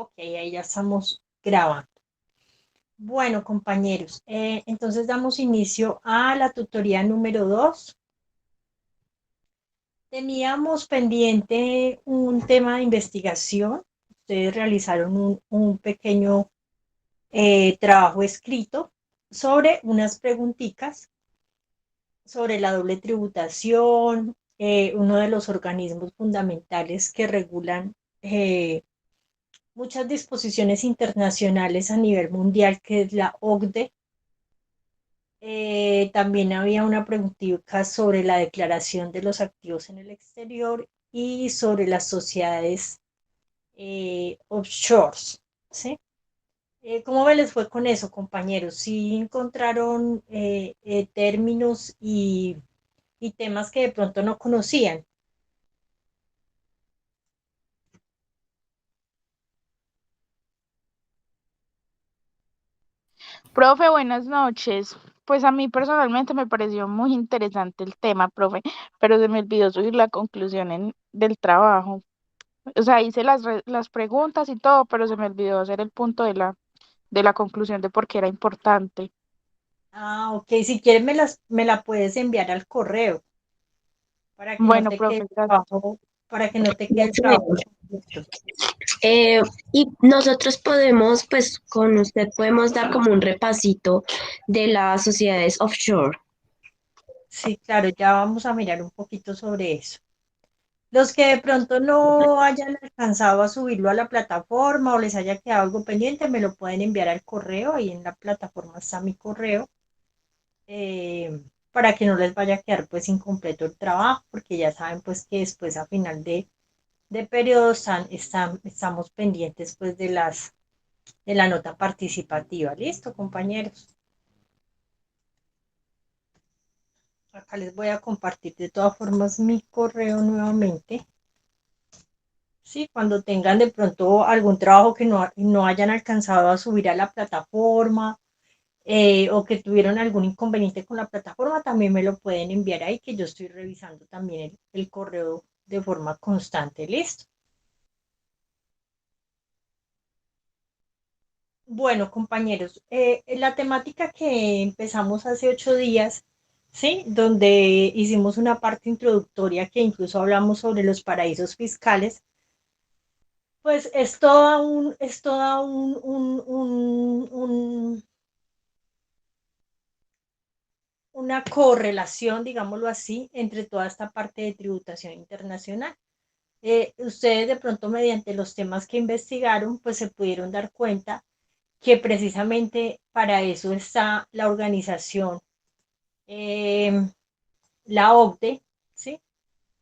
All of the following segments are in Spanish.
Ok, ahí ya estamos grabando. Bueno, compañeros, entonces damos inicio a la tutoría número 2. Teníamos pendiente un tema de investigación. Ustedes realizaron un pequeño trabajo escrito sobre unas preguntitas sobre la doble tributación, uno de los organismos fundamentales que regulan muchas disposiciones internacionales a nivel mundial, que es la OCDE. También había una preguntita sobre la declaración de los activos en el exterior y sobre las sociedades offshores, ¿sí? ¿Cómo les fue con eso, compañeros? ¿Sí encontraron términos y temas que de pronto no conocían? Profe, buenas noches. Pues a mí personalmente me pareció muy interesante el tema, profe, pero se me olvidó subir la conclusión del trabajo. O sea, hice las preguntas y todo, pero se me olvidó hacer el punto de la conclusión de por qué era importante. Ah, ok, si quieres me la puedes enviar al correo para que no Bueno, te quede profe, el gracias. trabajo, para que no te quede el Yes, trabajo ma'am. completo. Y nosotros podemos, pues con usted podemos dar como un repasito de las sociedades offshore. Sí, claro, ya vamos a mirar un poquito sobre eso. Los que de pronto no hayan alcanzado a subirlo a la plataforma o les haya quedado algo pendiente, me lo pueden enviar al correo. Ahí en la plataforma está mi correo, para que no les vaya a quedar pues incompleto el trabajo, porque ya saben pues que después a final de periodo estamos pendientes pues de la nota participativa. ¿Listo, compañeros? Acá les voy a compartir de todas formas mi correo nuevamente. Sí, cuando tengan de pronto algún trabajo que no hayan alcanzado a subir a la plataforma, o que tuvieron algún inconveniente con la plataforma, también me lo pueden enviar ahí, que yo estoy revisando también el correo de forma constante. ¿Listo? Bueno, compañeros, la temática que empezamos hace 8 días, ¿sí? Donde hicimos una parte introductoria que incluso hablamos sobre los paraísos fiscales. Pues es toda una correlación, digámoslo así, entre toda esta parte de tributación internacional. Ustedes de pronto mediante los temas que investigaron, pues se pudieron dar cuenta que precisamente para eso está la organización, eh, la OCDE, ¿sí?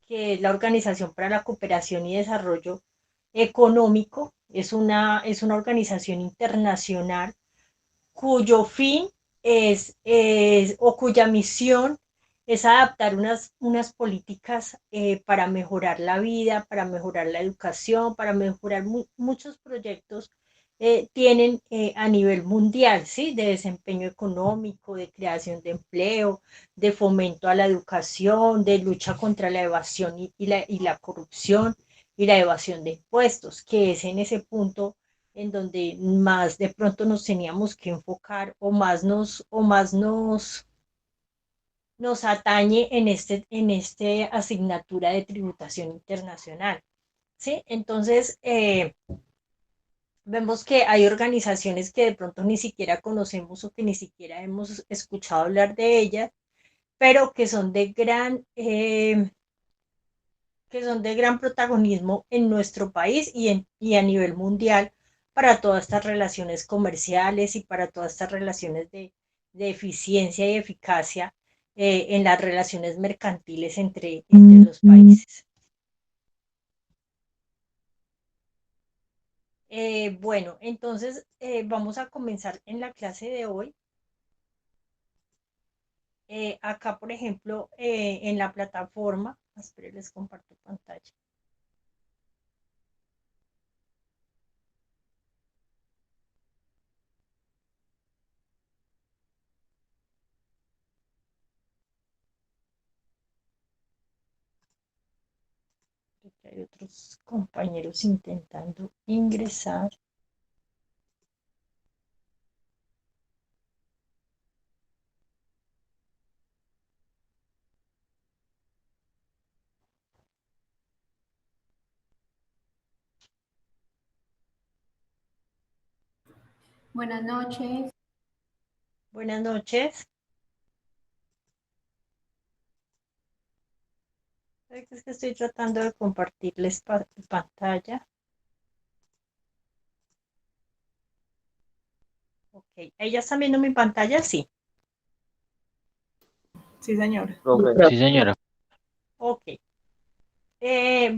Que es la Organización para la Cooperación y Desarrollo Económico. Es una organización internacional cuyo fin o cuya misión es adaptar unas políticas para mejorar la vida, para mejorar la educación, para mejorar muchos proyectos. Tienen a nivel mundial, ¿sí? De desempeño económico, de creación de empleo, de fomento a la educación, de lucha contra la evasión y la corrupción y la evasión de impuestos, que es en ese punto en donde más de pronto nos teníamos que enfocar o más nos atañe en este asignatura de tributación internacional. ¿Sí? Entonces, vemos que hay organizaciones que de pronto ni siquiera conocemos o que ni siquiera hemos escuchado hablar de ellas, pero que son de gran protagonismo en nuestro país y a nivel mundial para todas estas relaciones comerciales y para todas estas relaciones de eficiencia y eficacia en las relaciones mercantiles entre los países. Bueno, entonces vamos a comenzar en la clase de hoy. Acá, por ejemplo, en la plataforma, espero les comparto pantalla. Hay otros compañeros intentando ingresar. Buenas noches. Buenas noches. Es que estoy tratando de compartirles pantalla. Ok, ¿ahí ya están viendo mi pantalla? Sí. Sí, señora. Sí, señora. Ok.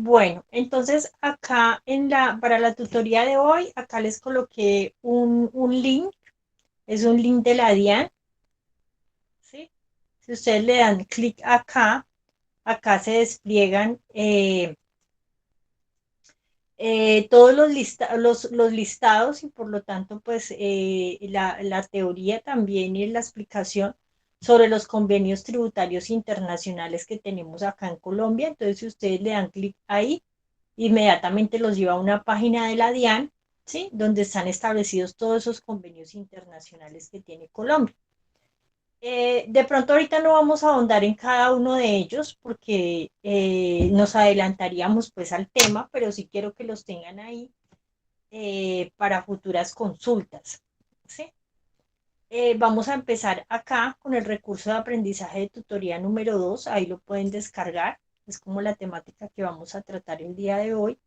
Bueno, entonces acá para la tutoría de hoy, acá les coloqué un link. Es un link de la DIAN. ¿Sí? Si ustedes le dan clic acá, acá se despliegan todos los listados y por lo tanto, pues la teoría también y la explicación sobre los convenios tributarios internacionales que tenemos acá en Colombia. Entonces, si ustedes le dan clic ahí, inmediatamente los lleva a una página de la DIAN, ¿sí? Donde están establecidos todos esos convenios internacionales que tiene Colombia. De pronto ahorita no vamos a ahondar en cada uno de ellos porque nos adelantaríamos pues al tema, pero sí quiero que los tengan ahí para futuras consultas. ¿Sí? Vamos a empezar acá con el recurso de aprendizaje de tutoría número 2, ahí lo pueden descargar, es como la temática que vamos a tratar el día de hoy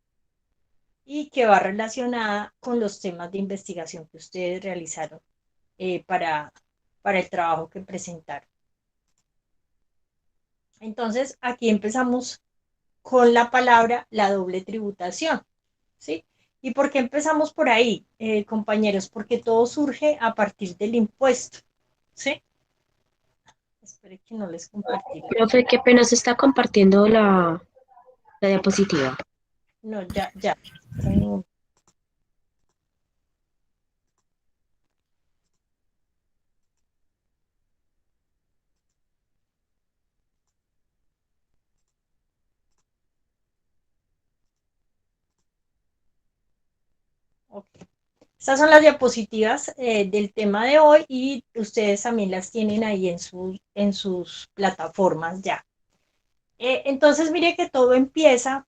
y que va relacionada con los temas de investigación que ustedes realizaron eh, para, para el trabajo que presentaron. Entonces, aquí empezamos con la palabra la doble tributación, ¿sí? ¿Y por qué empezamos por ahí, compañeros? Porque todo surge a partir del impuesto, ¿sí? Espero que no les compartí. Profe, qué pena se está compartiendo la diapositiva. No, ya. Ok. Estas son las diapositivas del tema de hoy y ustedes también las tienen ahí en sus plataformas ya. Entonces, mire que todo empieza,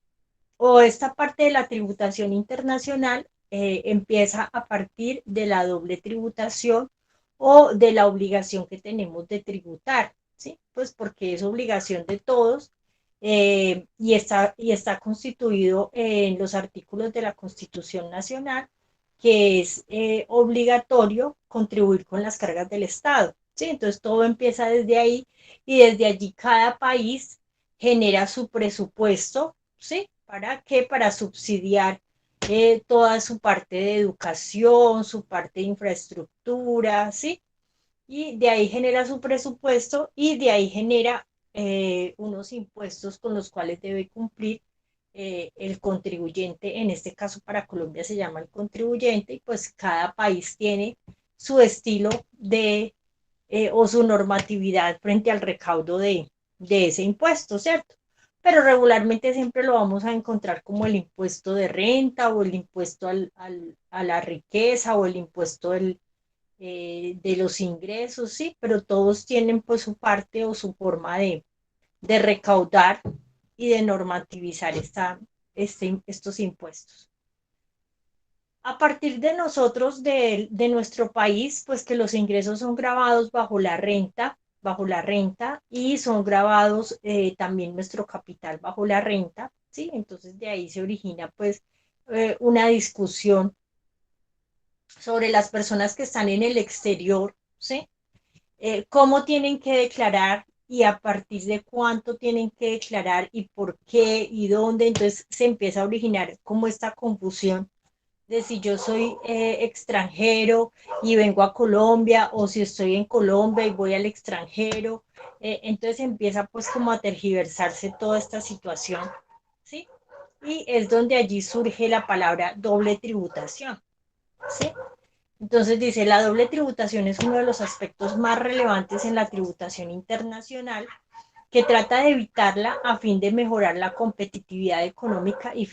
o esta parte de la tributación internacional empieza a partir de la doble tributación o de la obligación que tenemos de tributar, ¿sí? Pues porque es obligación de todos y está constituido en los artículos de la Constitución Nacional que es obligatorio contribuir con las cargas del Estado, ¿sí? Entonces todo empieza desde ahí y desde allí cada país genera su presupuesto, ¿sí? ¿Para qué? Para subsidiar toda su parte de educación, su parte de infraestructura, ¿sí? Y de ahí genera su presupuesto y de ahí genera unos impuestos con los cuales debe cumplir el contribuyente. En este caso para Colombia se llama el contribuyente y pues cada país tiene su estilo o su normatividad frente al recaudo de ese impuesto, ¿cierto? Pero regularmente siempre lo vamos a encontrar como el impuesto de renta o el impuesto a la riqueza o el impuesto de los ingresos, sí, pero todos tienen pues su parte o su forma de recaudar y de normativizar estos impuestos. A partir de nosotros, de nuestro país, pues que los ingresos son grabados bajo la renta y son grabados también nuestro capital bajo la renta, ¿sí? Entonces de ahí se origina pues una discusión sobre las personas que están en el exterior, ¿sí? Cómo tienen que declarar y a partir de cuánto tienen que declarar y por qué y dónde. Entonces se empieza a originar como esta confusión de si yo soy extranjero y vengo a Colombia o si estoy en Colombia y voy al extranjero. Entonces empieza pues como a tergiversarse toda esta situación, ¿sí? Y es donde allí surge la palabra doble tributación, ¿sí? Entonces dice, la doble tributación es uno de los aspectos más relevantes en la tributación internacional que trata de evitarla a fin de mejorar la competitividad económica y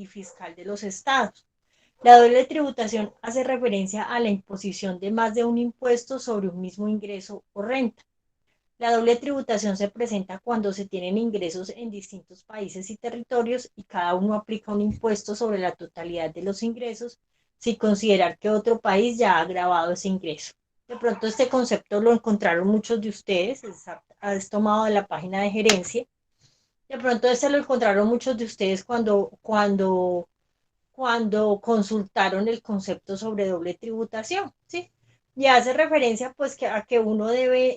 fiscal de los estados. La doble tributación hace referencia a la imposición de más de un impuesto sobre un mismo ingreso o renta. La doble tributación se presenta cuando se tienen ingresos en distintos países y territorios y cada uno aplica un impuesto sobre la totalidad de los ingresos sin considerar que otro país ya ha grabado ese ingreso. De pronto este concepto lo encontraron muchos de ustedes, has tomado de la página de gerencia. De pronto este lo encontraron muchos de ustedes cuando consultaron el concepto sobre doble tributación, ¿sí? Y hace referencia pues a que uno debe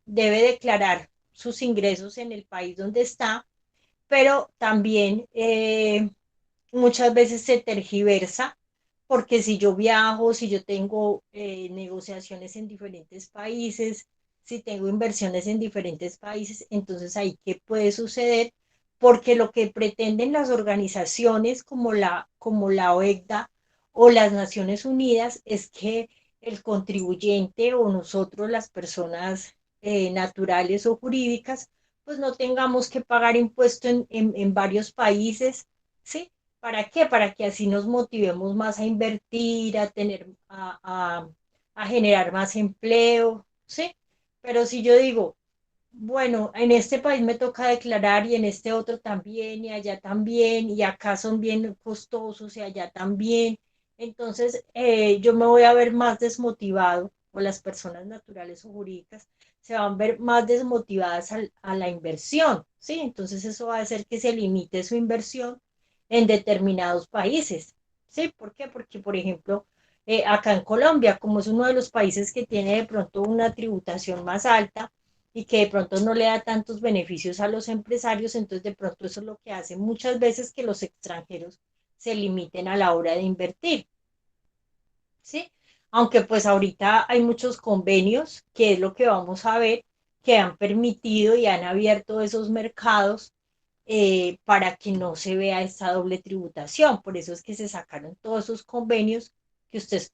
declarar sus ingresos en el país donde está, pero también muchas veces se tergiversa, porque si yo viajo, si yo tengo negociaciones en diferentes países, si tengo inversiones en diferentes países, entonces ahí qué puede suceder, porque lo que pretenden las organizaciones como la OECDA o las Naciones Unidas es que el contribuyente o nosotros, las personas naturales o jurídicas, pues no tengamos que pagar impuesto en varios países, ¿sí? ¿Para qué? Para que así nos motivemos más a invertir, a generar más empleo, ¿sí? Pero si yo digo, bueno, en este país me toca declarar y en este otro también y allá también y acá son bien costosos y allá también, entonces yo me voy a ver más desmotivado o las personas naturales o jurídicas se van a ver más desmotivadas a la inversión, ¿sí? Entonces eso va a hacer que se limite su inversión en determinados países, ¿sí? ¿Por qué? Porque, por ejemplo, acá en Colombia, como es uno de los países que tiene de pronto una tributación más alta, y que de pronto no le da tantos beneficios a los empresarios, entonces de pronto eso es lo que hace muchas veces que los extranjeros se limiten a la hora de invertir, ¿sí? Aunque pues ahorita hay muchos convenios, que es lo que vamos a ver, que han permitido y han abierto esos mercados para que no se vea esta doble tributación. Por eso es que se sacaron todos esos convenios que ustedes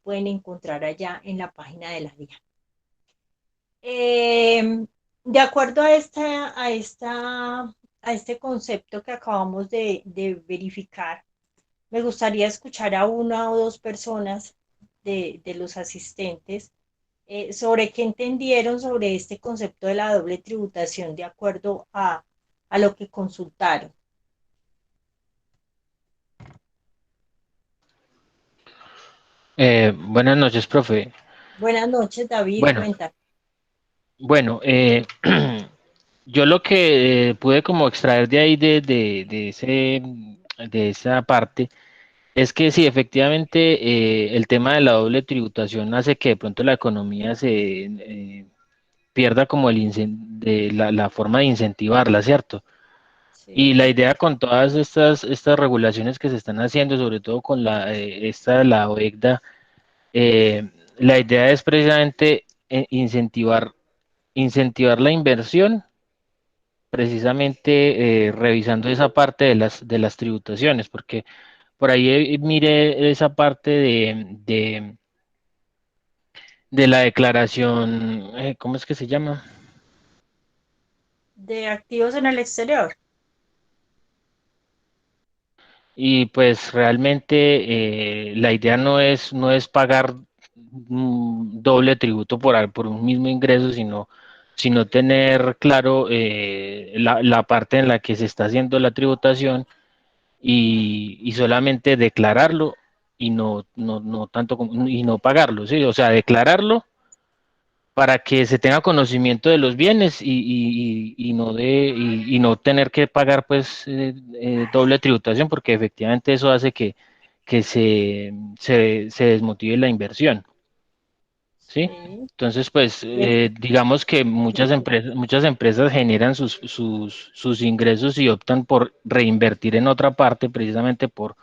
pueden encontrar allá en la página de la DIAN. De acuerdo a este concepto que acabamos de verificar, me gustaría escuchar a una o dos personas de los asistentes sobre qué entendieron sobre este concepto de la doble tributación de acuerdo a lo que consultaron. Buenas noches, profe. Buenas noches, David, Bueno, cuenta. bueno, yo lo que pude como extraer de ahí de esa parte es que sí, efectivamente, el tema de la doble tributación hace que de pronto la economía se pierda como la forma de incentivarla, ¿cierto? Y la Sí, idea con todas estas regulaciones que se están haciendo, sobre todo con la OECDA, la idea es precisamente incentivar la inversión, precisamente revisando esa parte de las tributaciones, porque por ahí mire esa parte de la declaración, ¿cómo es que se llama? de activos en el exterior. Y pues realmente la idea no es pagar doble tributo por un mismo ingreso, sino tener claro la parte en la que se está haciendo la tributación y solamente declararlo y no tanto y no pagarlo, ¿sí? O sea, declararlo para que se tenga conocimiento de los bienes y no tener que pagar pues doble tributación, porque efectivamente eso hace que se desmotive la inversión, ¿sí? Sí, Entonces, pues bien. digamos que muchas empresas generan sus ingresos y optan por reinvertir en otra parte precisamente por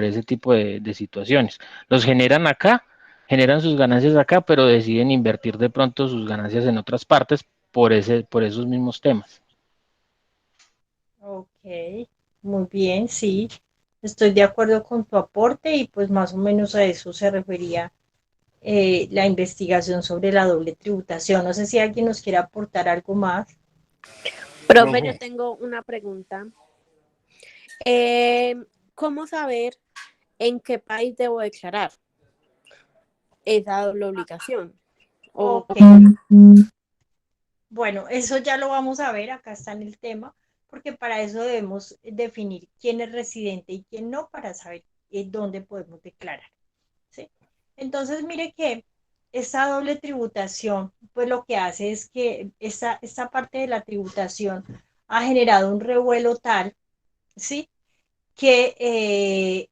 ese tipo de situaciones. Los generan acá, generan sus ganancias acá, pero deciden invertir de pronto sus ganancias en otras partes por esos mismos temas. Ok, muy bien, sí. Estoy de acuerdo con tu aporte y pues más o menos a eso se refería la investigación sobre la doble tributación. No sé si alguien nos quiere aportar algo más. Profe, yo Profe, tengo una pregunta. Eh, ¿Cómo saber en qué país debo declarar esa doble obligación? O, Ok, bueno, eso ya lo vamos a ver, acá está en el tema, porque para eso debemos definir quién es residente y quién no, para saber dónde podemos declarar, ¿sí? Entonces, mire que esta doble tributación, pues lo que hace es que esta parte de la tributación ha generado un revuelo tal, ¿sí? Que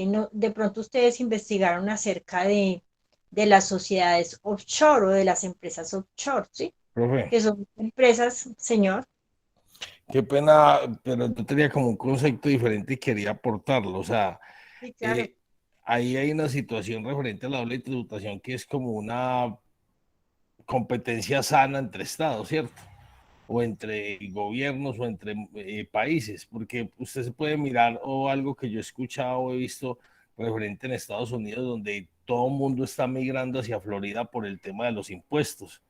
no, de pronto ustedes investigaron acerca de las sociedades offshore o de las empresas offshore, ¿sí? Profe, Que son empresas, señor. qué pena, pero yo tenía como un concepto diferente y quería aportarlo. O sea, Sí, claro. eh, ahí hay una situación referente a la doble tributación que es como una competencia sana entre estados, ¿cierto? O entre gobiernos o entre países, porque usted se puede mirar o algo que yo he escuchado o he visto referente en Estados Unidos, donde todo el mundo está migrando hacia Florida por el tema de los impuestos.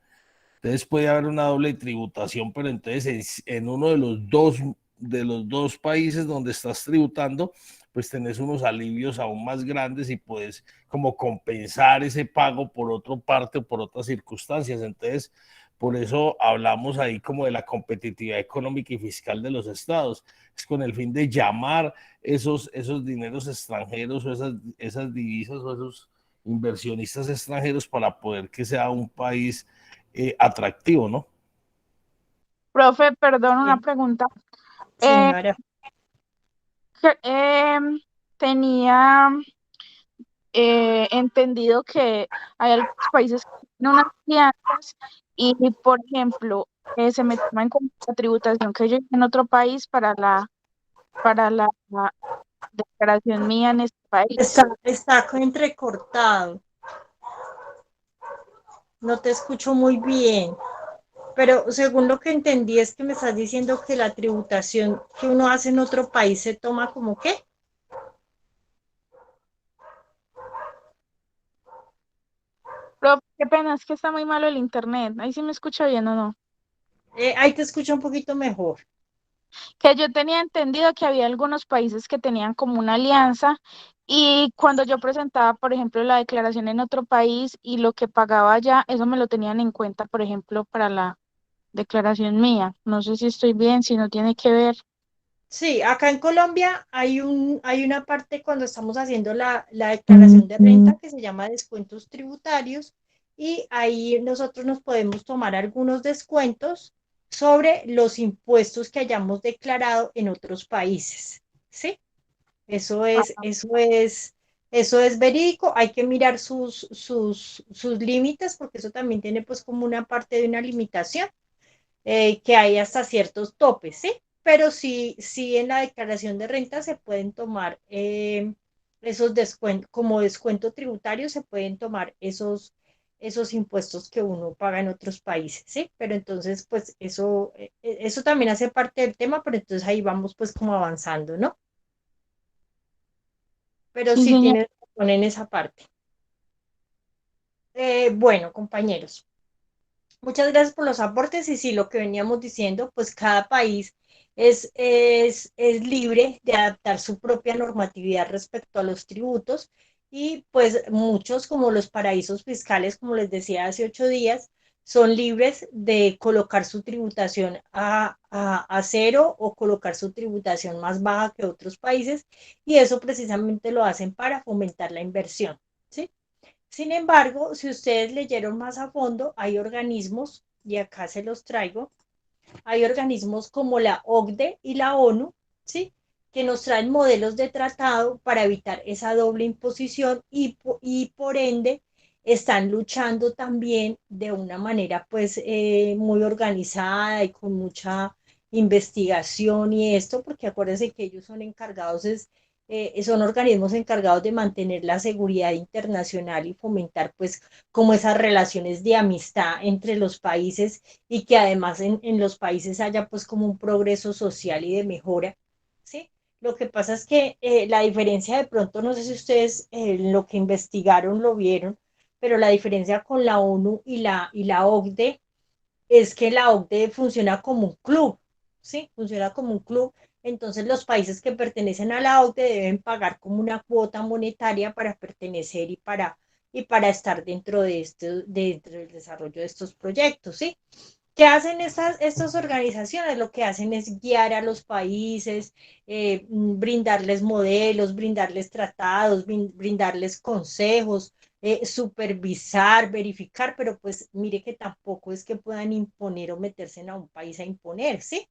Entonces puede haber una doble tributación, pero entonces en uno de los dos países donde estás tributando, pues tenés unos alivios aún más grandes y puedes como compensar ese pago por otra parte o por otras circunstancias. Entonces, por eso hablamos ahí como de la competitividad económica y fiscal de los estados. Es con el fin de llamar esos dineros extranjeros o esas divisas o esos inversionistas extranjeros para poder que sea un país atractivo, ¿no? Profe, perdón, una Bien, pregunta. Eh, señora. que- tenía entendido que hay algunos países que tienen unas alianzas y, por ejemplo, se me toma en cuenta la tributación que yo hice en otro país para la declaración mía en este país. Está entrecortado. No te escucho muy bien. Pero según lo que entendí es que me estás diciendo que la tributación que uno hace en otro país se toma como qué. Profe, qué pena, es que está muy malo el internet. Ahí sí me escucha bien o no. Ahí te escucho un poquito mejor. Que yo tenía entendido que había algunos países que tenían como una alianza y cuando yo presentaba, por ejemplo, la declaración en otro país y lo que pagaba allá, eso me lo tenían en cuenta, por ejemplo, para la declaración mía. No sé si estoy bien, si no tiene que ver. Sí, acá en Colombia hay una parte cuando estamos haciendo la declaración de renta que se llama descuentos tributarios y ahí nosotros nos podemos tomar algunos descuentos sobre los impuestos que hayamos declarado en otros países. ¿Sí? Eso es, eso es, eso es verídico. Hay que mirar sus límites porque eso también tiene pues como una parte de una limitación que hay hasta ciertos topes, ¿sí? Pero sí, sí en la declaración de renta se pueden tomar esos descuentos, como descuento tributario se pueden tomar esos impuestos que uno paga en otros países, ¿sí? Pero entonces, pues eso también hace parte del tema, pero entonces ahí vamos pues como avanzando, ¿no? Pero Sí, sí señor. tiene razón en esa parte. Bueno, compañeros, muchas gracias por los aportes y sí, lo que veníamos diciendo, pues cada país es libre de adaptar su propia normatividad respecto a los tributos y pues muchos como los paraísos fiscales, como les decía hace 8 días, son libres de colocar su tributación a cero o colocar su tributación más baja que otros países y eso precisamente lo hacen para fomentar la inversión, ¿sí? Sin embargo, si ustedes leyeron más a fondo, hay organismos, y acá se los traigo, hay organismos como la OCDE y la ONU, ¿sí? Que nos traen modelos de tratado para evitar esa doble imposición y por ende están luchando también de una manera pues muy organizada y con mucha investigación y esto, porque acuérdense que ellos son encargados, son organismos encargados de mantener la seguridad internacional y fomentar pues como esas relaciones de amistad entre los países y que además en los países haya pues como un progreso social y de mejora, ¿sí? Lo que pasa es que la diferencia de pronto, no sé si ustedes lo que investigaron lo vieron, pero la diferencia con la ONU y la OCDE es que la OCDE funciona como un club, ¿sí? Funciona como un club. Entonces los países que pertenecen a la OCDE deben pagar como una cuota monetaria para pertenecer y para estar dentro del desarrollo de estos proyectos, ¿sí? ¿Qué hacen estas organizaciones? Lo que hacen es guiar a los países, brindarles modelos, brindarles tratados, brindarles consejos, supervisar, verificar, pero pues mire que tampoco es que puedan imponer o meterse a un país a imponer, ¿sí?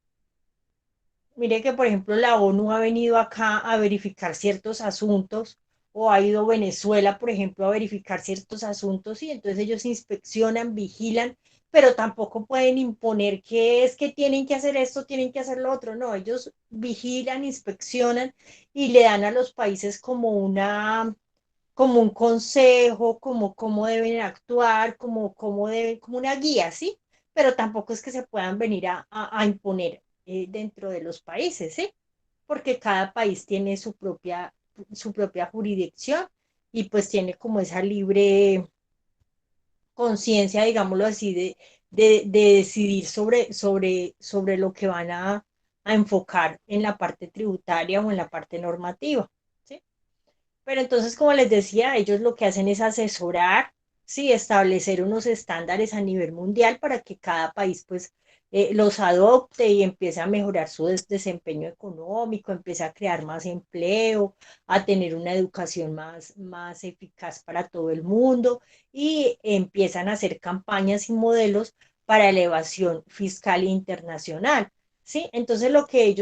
Mire que, por ejemplo, la ONU ha venido acá a verificar ciertos asuntos o ha ido Venezuela, por ejemplo, a verificar ciertos asuntos y entonces ellos inspeccionan, vigilan, pero tampoco pueden imponer que es que tienen que hacer esto, tienen que hacer lo otro. No, ellos vigilan, inspeccionan y le dan a los países como un consejo, como cómo deben actuar, como una guía, ¿sí? Pero tampoco es que se puedan venir a imponer dentro de los países, ¿sí? Porque cada país tiene su propia jurisdicción y pues tiene como esa libre conciencia, digámoslo así, de decidir sobre lo que van a enfocar en la parte tributaria o en la parte normativa, ¿sí? Pero entonces, como les decía, ellos lo que hacen es asesorar, sí, establecer unos estándares a nivel mundial para que cada país pues los adopte y empiece a mejorar su desempeño económico, empiece a crear más empleo, a tener una educación más eficaz para todo el mundo y empiezan a hacer campañas y modelos para elevación fiscal internacional. ¿Sí? Entonces lo que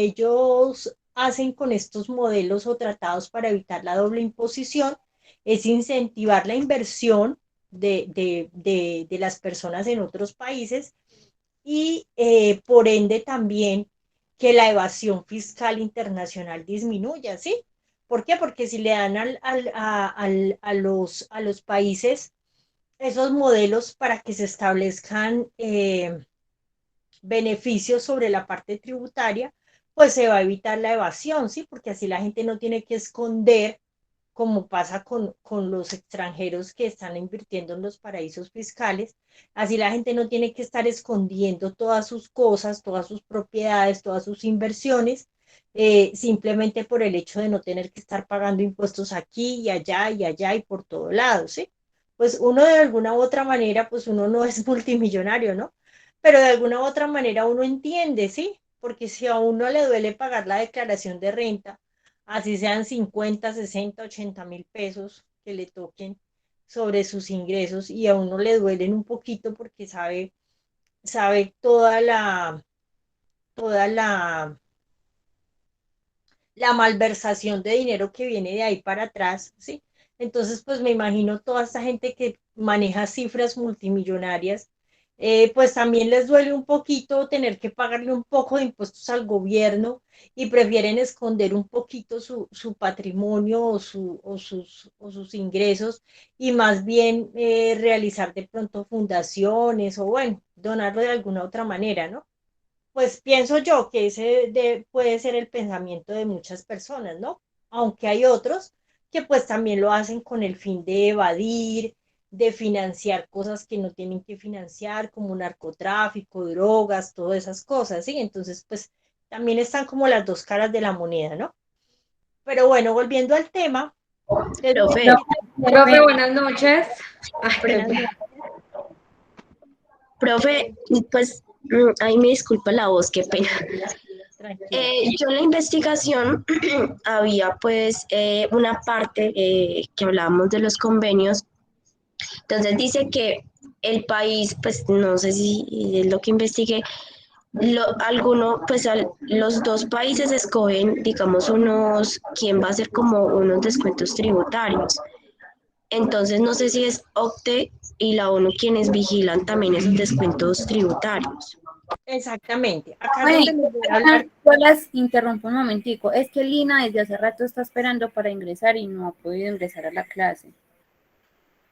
ellos hacen con estos modelos o tratados para evitar la doble imposición es incentivar la inversión de las personas en otros países y por ende también que la evasión fiscal internacional disminuya, ¿sí? ¿Por qué? Porque si le dan a los países esos modelos para que se establezcan beneficios sobre la parte tributaria, pues se va a evitar la evasión, ¿sí? Porque así la gente no tiene que esconder, como pasa con los extranjeros que están invirtiendo en los paraísos fiscales, así la gente no tiene que estar escondiendo todas sus cosas, todas sus propiedades, todas sus inversiones, simplemente por el hecho de no tener que estar pagando impuestos aquí y allá y por todo lado, ¿sí? Pues uno de alguna u otra manera, pues uno no es multimillonario, ¿no? Pero de alguna u otra manera uno entiende, ¿sí? Porque si a uno le duele pagar la declaración de renta, así sean 50, 60, 80.000 pesos que le toquen sobre sus ingresos y a uno le duelen un poquito porque sabe toda la malversación de dinero que viene de ahí para atrás, ¿sí? Entonces, pues me imagino toda esta gente que maneja cifras multimillonarias, pues también les duele un poquito tener que pagarle un poco de impuestos al gobierno y prefieren esconder un poquito su patrimonio o sus ingresos y más bien realizar de pronto fundaciones o bueno, donarlo de alguna otra manera, ¿no? Pues pienso yo que puede ser el pensamiento de muchas personas, ¿no? Aunque hay otros que pues también lo hacen con el fin de evadir, de financiar cosas que no tienen que financiar, como narcotráfico, drogas, todas esas cosas, ¿sí? Entonces, pues también están como las dos caras de la moneda, ¿no? Pero bueno, volviendo al tema, les voy a Profe, decir, Profe, buenas noches. buenas noches, profe, pues ahí me disculpa la voz, qué pena. tranquila. Yo en la investigación había pues una parte que hablábamos de los convenios. Entonces dice que el país, pues no sé si es lo que investigué, los dos países escogen, digamos, quién va a hacer como unos descuentos tributarios. Entonces no sé si es OCDE y la ONU quienes vigilan también esos descuentos tributarios. Exactamente, acá es Bueno, donde les voy a hablar. yo las interrumpo un momentico. Es que Lina desde hace rato está esperando para ingresar y no ha podido ingresar a la clase.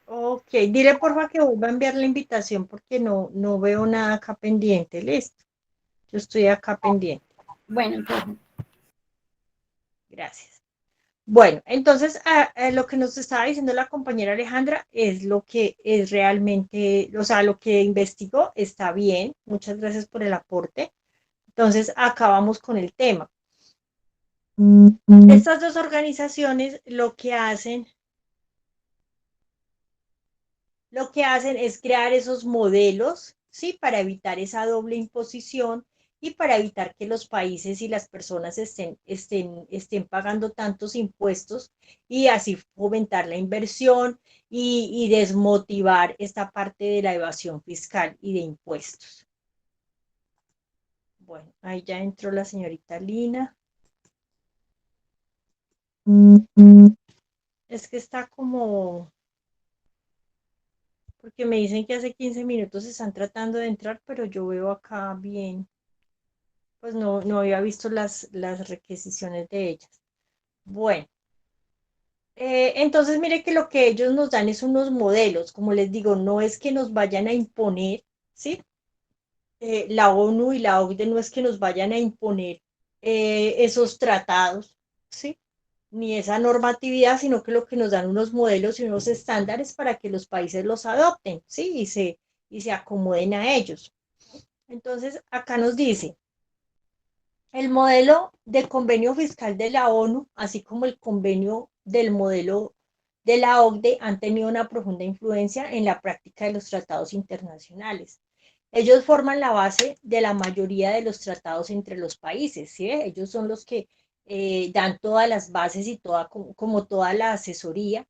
Ok, dile porfa que vuelva a enviar la invitación porque no veo nada acá pendiente. Listo. Yo estoy acá pendiente. Bueno, entonces, Gracias. Bueno, entonces lo que nos estaba diciendo la compañera Alejandra es lo que es realmente, o sea, lo que investigó está bien. Muchas gracias por el aporte. Entonces, acabamos con el tema. Estas dos organizaciones lo que hacen es crear esos modelos, ¿sí? Para evitar esa doble imposición y para evitar que los países y las personas estén pagando tantos impuestos y así fomentar la inversión y desmotivar esta parte de la evasión fiscal y de impuestos. Bueno, ahí ya entró la señorita Lina. Es que está como, porque me dicen que hace 15 minutos están tratando de entrar, pero yo veo acá bien, pues no había visto las requisiciones de ellas. Bueno, entonces mire que lo que ellos nos dan es unos modelos, como les digo, no es que nos vayan a imponer, ¿sí? La ONU y la OCDE no es que nos vayan a imponer esos tratados, ¿sí? Ni esa normatividad, sino que lo que nos dan unos modelos y unos estándares para que los países los adopten, ¿sí? Y se acomoden a ellos. Entonces, acá nos dice, el modelo de convenio fiscal de la ONU, así como el convenio del modelo de la OCDE, han tenido una profunda influencia en la práctica de los tratados internacionales. Ellos forman la base de la mayoría de los tratados entre los países, ¿sí? Ellos son los que dan todas las bases y como toda la asesoría.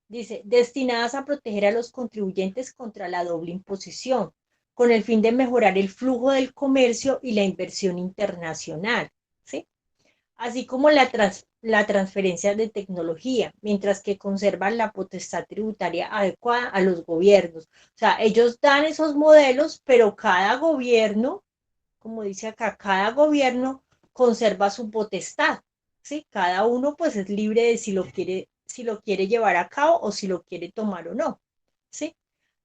Dice, destinadas a proteger a los contribuyentes contra la doble imposición, con el fin de mejorar el flujo del comercio y la inversión internacional, ¿sí? Así como la transferencia de tecnología, mientras que conservan la potestad tributaria adecuada a los gobiernos. O sea, ellos dan esos modelos, pero cada gobierno, como dice acá, cada gobierno conserva su potestad, ¿sí? Cada uno pues es libre de si lo quiere llevar a cabo o si lo quiere tomar o no, ¿sí?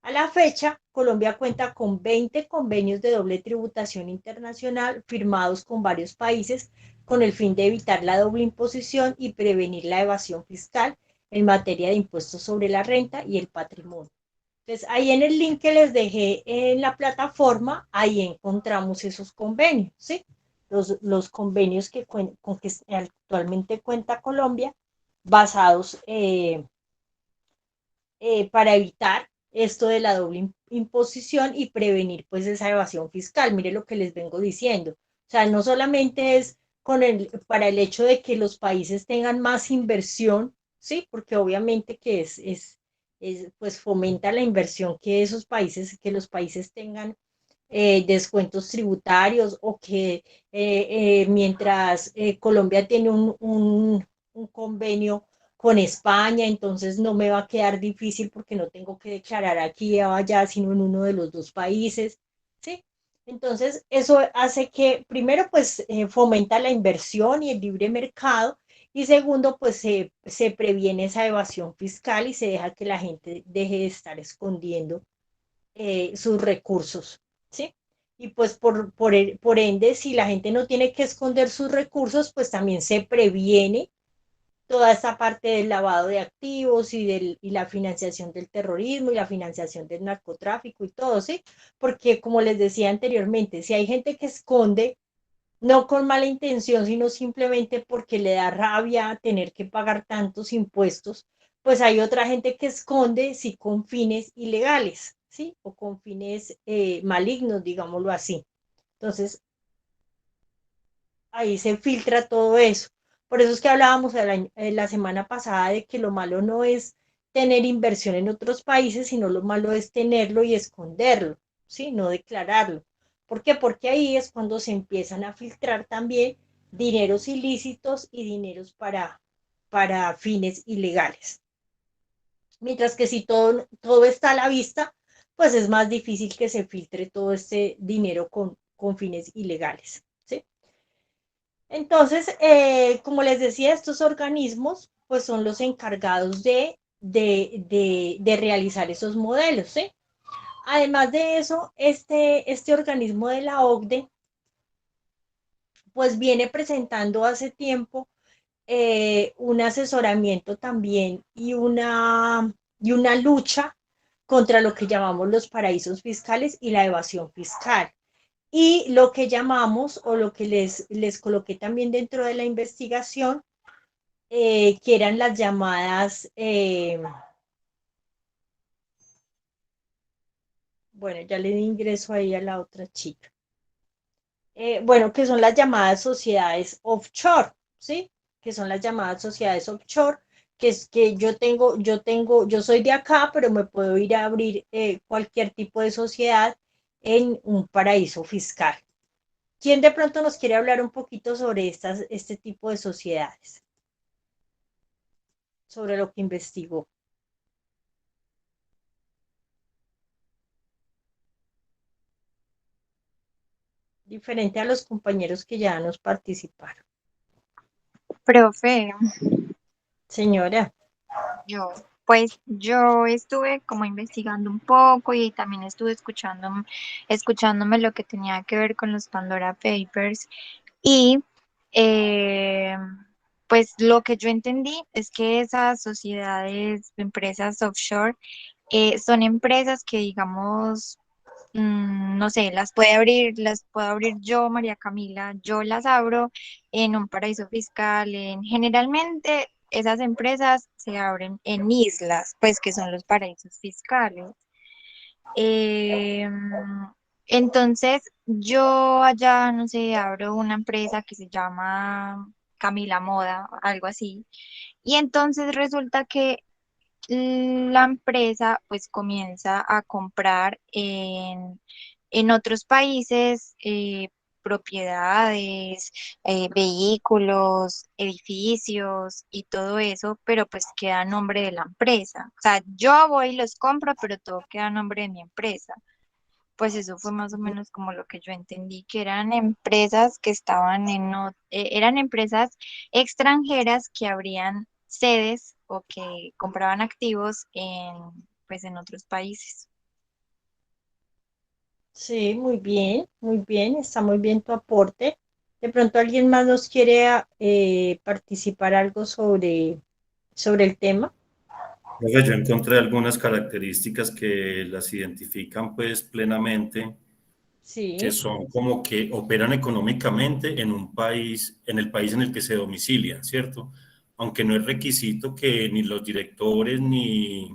A la fecha, Colombia cuenta con 20 convenios de doble tributación internacional firmados con varios países con el fin de evitar la doble imposición y prevenir la evasión fiscal en materia de impuestos sobre la renta y el patrimonio. Entonces, ahí en el link que les dejé en la plataforma, ahí encontramos esos convenios, ¿sí? Los convenios con que actualmente cuenta Colombia, basados para evitar esto de la doble imposición y prevenir pues esa evasión fiscal. Mire lo que les vengo diciendo. O sea, no solamente es para el hecho de que los países tengan más inversión, ¿sí? Porque obviamente que pues fomenta la inversión que los países tengan descuentos tributarios o que mientras Colombia tiene un convenio con España, entonces no me va a quedar difícil porque no tengo que declarar aquí o allá, sino en uno de los dos países, ¿sí? Entonces, eso hace que, primero, pues, fomenta la inversión y el libre mercado, y segundo, pues, se previene esa evasión fiscal y se deja que la gente deje de estar escondiendo sus recursos, ¿sí? Y pues por ende, si la gente no tiene que esconder sus recursos, pues también se previene toda esta parte del lavado de activos y la financiación del terrorismo y la financiación del narcotráfico y todo, ¿sí? Porque como les decía anteriormente, si hay gente que esconde, no con mala intención, sino simplemente porque le da rabia tener que pagar tantos impuestos, pues hay otra gente que esconde, sí, con fines ilegales, ¿sí? O con fines malignos, digámoslo así. Entonces, ahí se filtra todo eso. Por eso es que hablábamos la semana pasada de que lo malo no es tener inversión en otros países, sino lo malo es tenerlo y esconderlo, ¿sí? No declararlo. ¿Por qué? Porque ahí es cuando se empiezan a filtrar también dineros ilícitos y dineros para fines ilegales. Mientras que si todo está a la vista, pues es más difícil que se filtre todo este dinero con fines ilegales, ¿sí? Entonces, como les decía, estos organismos pues son los encargados de realizar esos modelos, ¿sí? Además de eso, este organismo de la OCDE pues viene presentando hace tiempo un asesoramiento también y una lucha contra lo que llamamos los paraísos fiscales y la evasión fiscal. Y lo que llamamos, o lo que les coloqué también dentro de la investigación, que eran las llamadas, Bueno, ya le di ingreso ahí a la otra chica. Bueno, que son las llamadas sociedades offshore, ¿sí? Que son las llamadas sociedades offshore, que es que yo soy de acá, pero me puedo ir a abrir cualquier tipo de sociedad en un paraíso fiscal. ¿Quién de pronto nos quiere hablar un poquito sobre este tipo de sociedades? Sobre lo que investigó. Diferente a los compañeros que ya nos participaron. Profe, Señora, yo estuve como investigando un poco y también estuve escuchándome lo que tenía que ver con los Pandora Papers y eh, pues lo que yo entendí es que esas sociedades, empresas offshore, son empresas que digamos no sé, las puedo abrir yo, María Camila, yo las abro en un paraíso fiscal. Generalmente esas empresas se abren en islas, pues que son los paraísos fiscales. Eh, entonces, yo allá, no sé, abro una empresa que se llama Camila Moda, algo así. Y entonces resulta que la empresa pues comienza a comprar en otros países propiedades, vehículos, edificios y todo eso, pero pues queda a nombre de la empresa. O sea, yo voy y los compro, pero todo queda a nombre de mi empresa. Pues eso fue más o menos como lo que yo entendí, que eran empresas que estaban eran empresas extranjeras que abrían sedes o que compraban activos pues en otros países. sí, muy bien, está muy bien tu aporte. De pronto alguien más nos quiere participar algo sobre el tema. Profe, yo encontré algunas características que las identifican pues plenamente, que Sí, son como que operan económicamente en un país, en el país en el que se domicilian, ¿cierto? Aunque no es requisito que ni los directores ni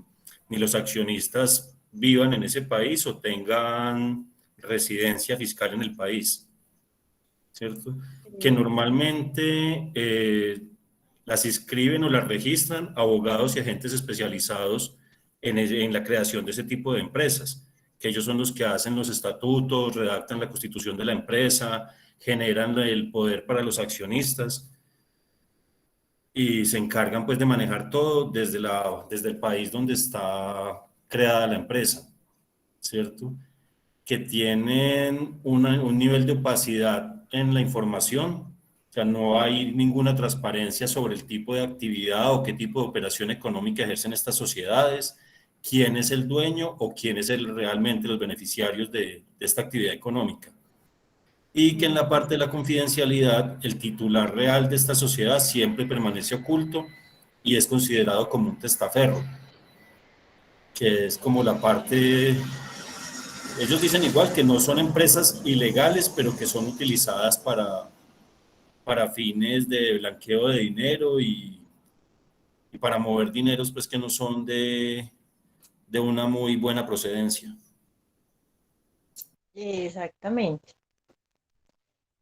los accionistas vivan en ese país o tengan residencia fiscal en el país, ¿cierto? Que sí, normalmente las inscriben o las registran abogados y agentes especializados en la creación de ese tipo de empresas, que ellos son los que hacen los estatutos, redactan la constitución de la empresa, generan el poder para los accionistas y se encargan pues de manejar todo desde el país donde está creada la empresa, ¿cierto? Que tienen un nivel de opacidad en la información, o sea, no hay ninguna transparencia sobre el tipo de actividad o qué tipo de operación económica ejercen estas sociedades, quién es el dueño o quién es realmente los beneficiarios de esta actividad económica. Y que en la parte de la confidencialidad, el titular real de esta sociedad siempre permanece oculto y es considerado como un testaferro, que es como la parte. Ellos dicen igual que no son empresas ilegales, pero que son utilizadas para fines de blanqueo de dinero y para mover dineros pues que no son de una muy buena procedencia. exactamente.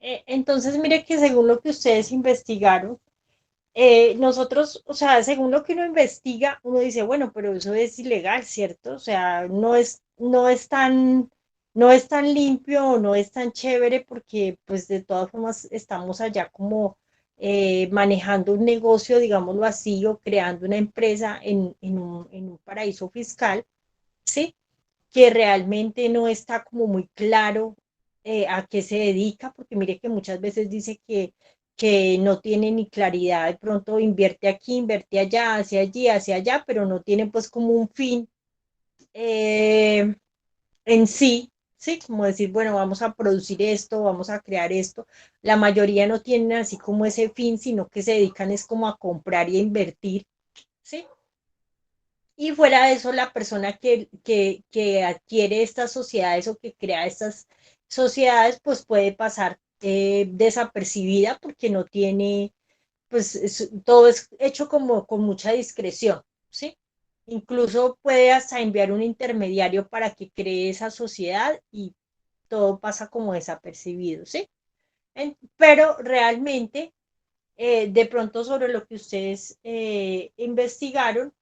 Entonces, mire que según lo que ustedes investigaron, nosotros, o sea, según lo que uno investiga, uno dice, bueno, pero eso es ilegal, ¿cierto? O sea, no es tan limpio, no es tan chévere, porque pues de todas formas estamos allá como manejando un negocio, digámoslo así, o creando una empresa en un paraíso fiscal, ¿sí? Que realmente no está como muy claro a qué se dedica, porque mire que muchas veces dice que no tiene ni claridad, de pronto invierte aquí, invierte allá, hacia allí, hacia allá, pero no tiene pues como un fin eh, en sí, ¿sí? Como decir, bueno, vamos a producir esto, vamos a crear esto. La mayoría no tienen así como ese fin, sino que se dedican es como a comprar y a invertir, ¿sí? Y fuera de eso, la persona que adquiere estas sociedades o que crea estas sociedades, pues puede pasar desapercibida porque no tiene, pues todo es hecho como con mucha discreción, ¿sí? Incluso puede hasta enviar un intermediario para que cree esa sociedad y todo pasa como desapercibido, ¿sí? Pero realmente, de pronto sobre lo que ustedes investigaron,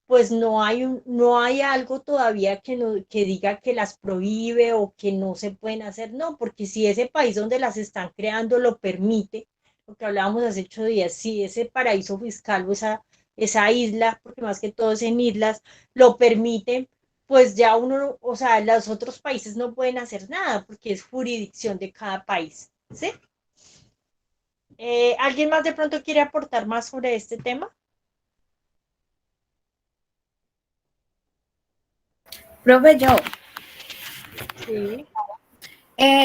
pues no hay algo todavía que diga que las prohíbe o que no se pueden hacer, no, porque si ese país donde las están creando lo permite, lo que hablábamos hace 8 días, si ese paraíso fiscal o esa isla, porque más que todo es en islas, lo permiten, pues ya uno, o sea, los otros países no pueden hacer nada porque es jurisdicción de cada país, ¿sí? ¿Alguien más de pronto quiere aportar más sobre este tema? Profe, yo, Sí.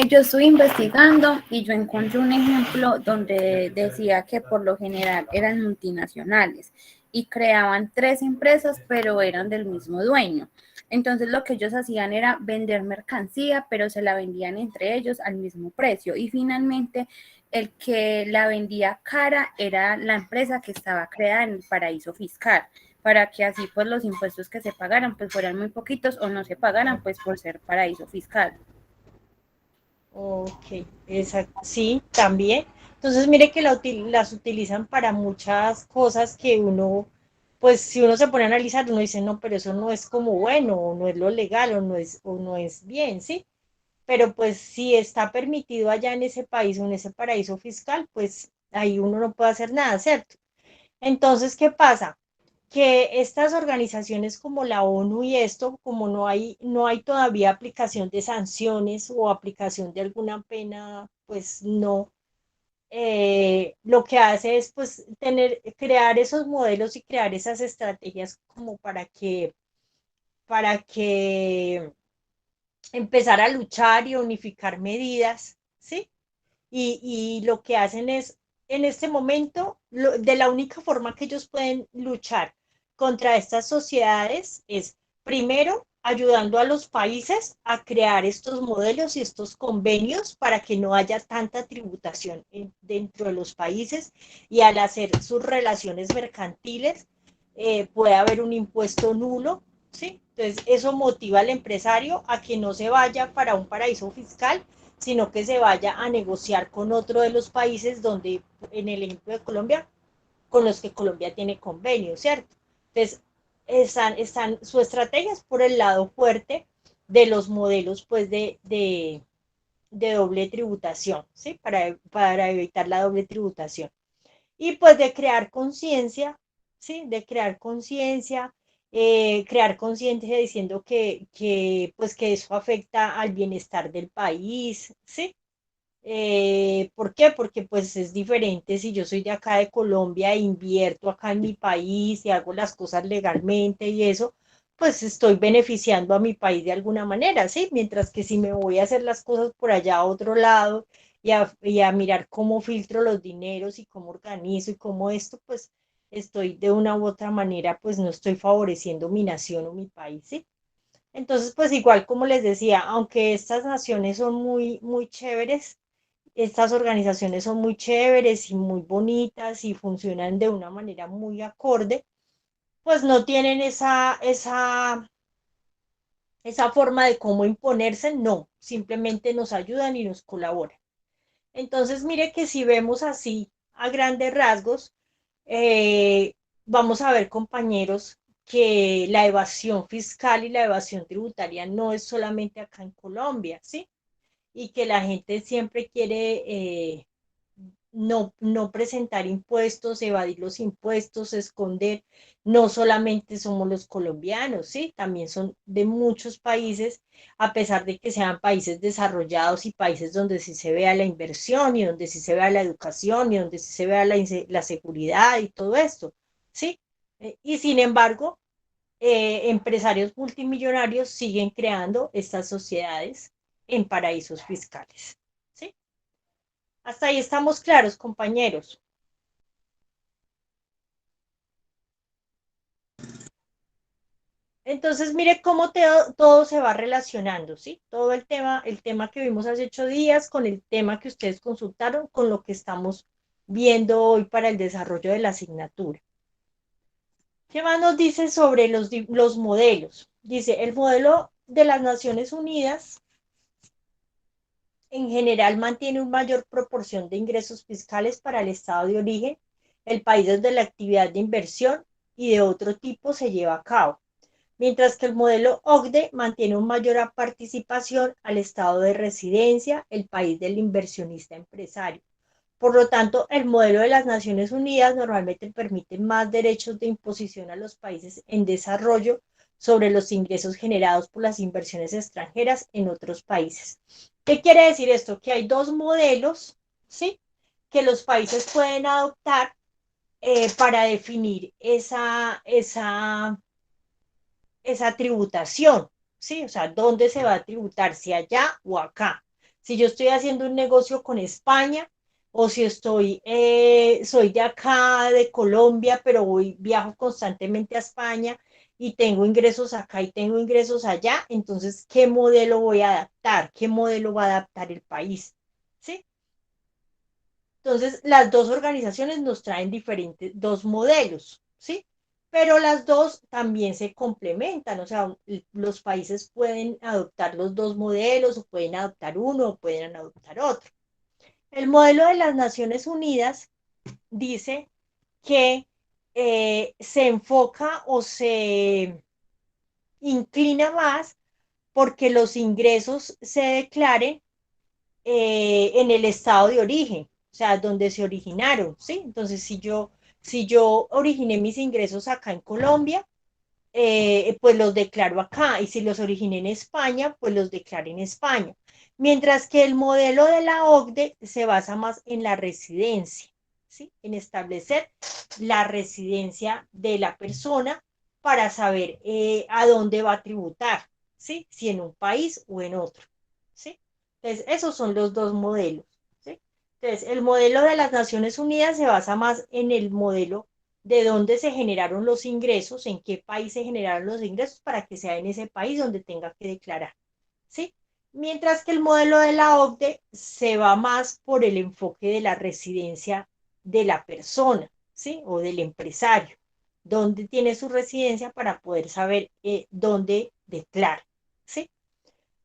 yo estuve investigando y yo encontré un ejemplo donde decía que por lo general eran multinacionales y creaban tres empresas, pero eran del mismo dueño. Entonces lo que ellos hacían era vender mercancía, pero se la vendían entre ellos al mismo precio. Y finalmente el que la vendía cara era la empresa que estaba creada en el paraíso fiscal, para que así pues los impuestos que se pagaran pues fueran muy poquitos o no se pagaran pues por ser paraíso fiscal. Ok, exacto. Sí, también. Entonces, mire que las utilizan para muchas cosas que uno, pues si uno se pone a analizar, uno dice, no, pero eso no es como bueno, o no es lo legal, o no es bien, ¿sí? Pero pues si está permitido allá en ese país o en ese paraíso fiscal, pues ahí uno no puede hacer nada, ¿cierto? Entonces, ¿qué pasa? Que estas organizaciones como la ONU y esto, como no hay todavía aplicación de sanciones o aplicación de alguna pena, pues no, lo que hace es pues crear esos modelos y crear esas estrategias como para que empezar a luchar y unificar medidas, ¿sí? Y lo que hacen es, en este momento, de la única forma que ellos pueden luchar contra estas sociedades es, primero, ayudando a los países a crear estos modelos y estos convenios para que no haya tanta tributación dentro de los países y al hacer sus relaciones mercantiles puede haber un impuesto nulo, ¿sí? Entonces, eso motiva al empresario a que no se vaya para un paraíso fiscal, sino que se vaya a negociar con otro de los países donde, en el ejemplo de Colombia, con los que Colombia tiene convenio, ¿cierto? Entonces, su estrategia es por el lado fuerte de los modelos, pues, de doble tributación, ¿sí? Para evitar la doble tributación. Y pues de crear conciencia, ¿sí? De crear conciencia diciendo pues que eso afecta al bienestar del país, ¿sí? ¿Por qué? Porque pues es diferente si yo soy de acá de Colombia e invierto acá en mi país y hago las cosas legalmente y eso, pues estoy beneficiando a mi país de alguna manera, ¿sí? Mientras que si me voy a hacer las cosas por allá a otro lado y a mirar cómo filtro los dineros y cómo organizo y cómo esto, pues estoy de una u otra manera, pues no estoy favoreciendo mi nación o mi país, ¿sí? Entonces, pues igual como les decía, aunque estas naciones son muy chéveres, estas organizaciones son muy chéveres y muy bonitas y funcionan de una manera muy acorde, pues no tienen esa forma de cómo imponerse, no, simplemente nos ayudan y nos colaboran. Entonces, mire que si vemos así a grandes rasgos, eh, vamos a ver, compañeros, que la evasión fiscal y la evasión tributaria no es solamente acá en Colombia, ¿sí? Y que la gente siempre quiere no presentar impuestos, evadir los impuestos, esconder. No solamente somos los colombianos, ¿sí? También son de muchos países, a pesar de que sean países desarrollados y países donde sí se vea la inversión y donde sí se vea la educación y donde sí se vea la seguridad y todo esto, ¿sí? Y sin embargo, empresarios multimillonarios siguen creando estas sociedades en paraísos fiscales, ¿sí? Hasta ahí estamos claros, compañeros. Entonces, mire cómo todo se va relacionando, ¿sí? Todo el tema que vimos hace 8 días, con el tema que ustedes consultaron, con lo que estamos viendo hoy para el desarrollo de la asignatura. ¿Qué más nos dice sobre los modelos? Dice, el modelo de las Naciones Unidas en general mantiene una mayor proporción de ingresos fiscales para el estado de origen, el país donde la actividad de inversión y de otro tipo se lleva a cabo, mientras que el modelo OCDE mantiene una mayor participación al estado de residencia, el país del inversionista empresario. Por lo tanto, el modelo de las Naciones Unidas normalmente permite más derechos de imposición a los países en desarrollo sobre los ingresos generados por las inversiones extranjeras en otros países. ¿Qué quiere decir esto? Que hay dos modelos, ¿sí?, que los países pueden adoptar para definir esa tributación, ¿sí? O sea, ¿dónde se va a tributar? Si allá o acá. Si yo estoy haciendo un negocio con España, o si soy de acá, de Colombia, pero viajo constantemente a España y tengo ingresos acá y tengo ingresos allá, entonces, ¿qué modelo voy a adaptar? ¿Qué modelo va a adaptar el país? ¿Sí? Entonces, las dos organizaciones nos traen dos modelos, ¿sí? Pero las dos también se complementan, o sea, los países pueden adoptar los dos modelos, o pueden adoptar uno, o pueden adoptar otro. El modelo de las Naciones Unidas dice que se enfoca o se inclina más porque los ingresos se declaren en el estado de origen, o sea, donde se originaron, ¿sí? Entonces, si yo originé mis ingresos acá en Colombia, pues los declaro acá, y si los originé en España, pues los declaro en España. Mientras que el modelo de la OCDE se basa más en la residencia, ¿sí? En establecer la residencia de la persona para saber a dónde va a tributar, ¿sí? Si en un país o en otro, ¿sí? Entonces, esos son los dos modelos, ¿sí? Entonces, el modelo de las Naciones Unidas se basa más en el modelo de dónde se generaron los ingresos, en qué país se generaron los ingresos, para que sea en ese país donde tenga que declarar, ¿sí? Mientras que el modelo de la OCDE se va más por el enfoque de la residencia de la persona, ¿sí? O del empresario, dónde tiene su residencia para poder saber dónde declara, ¿sí?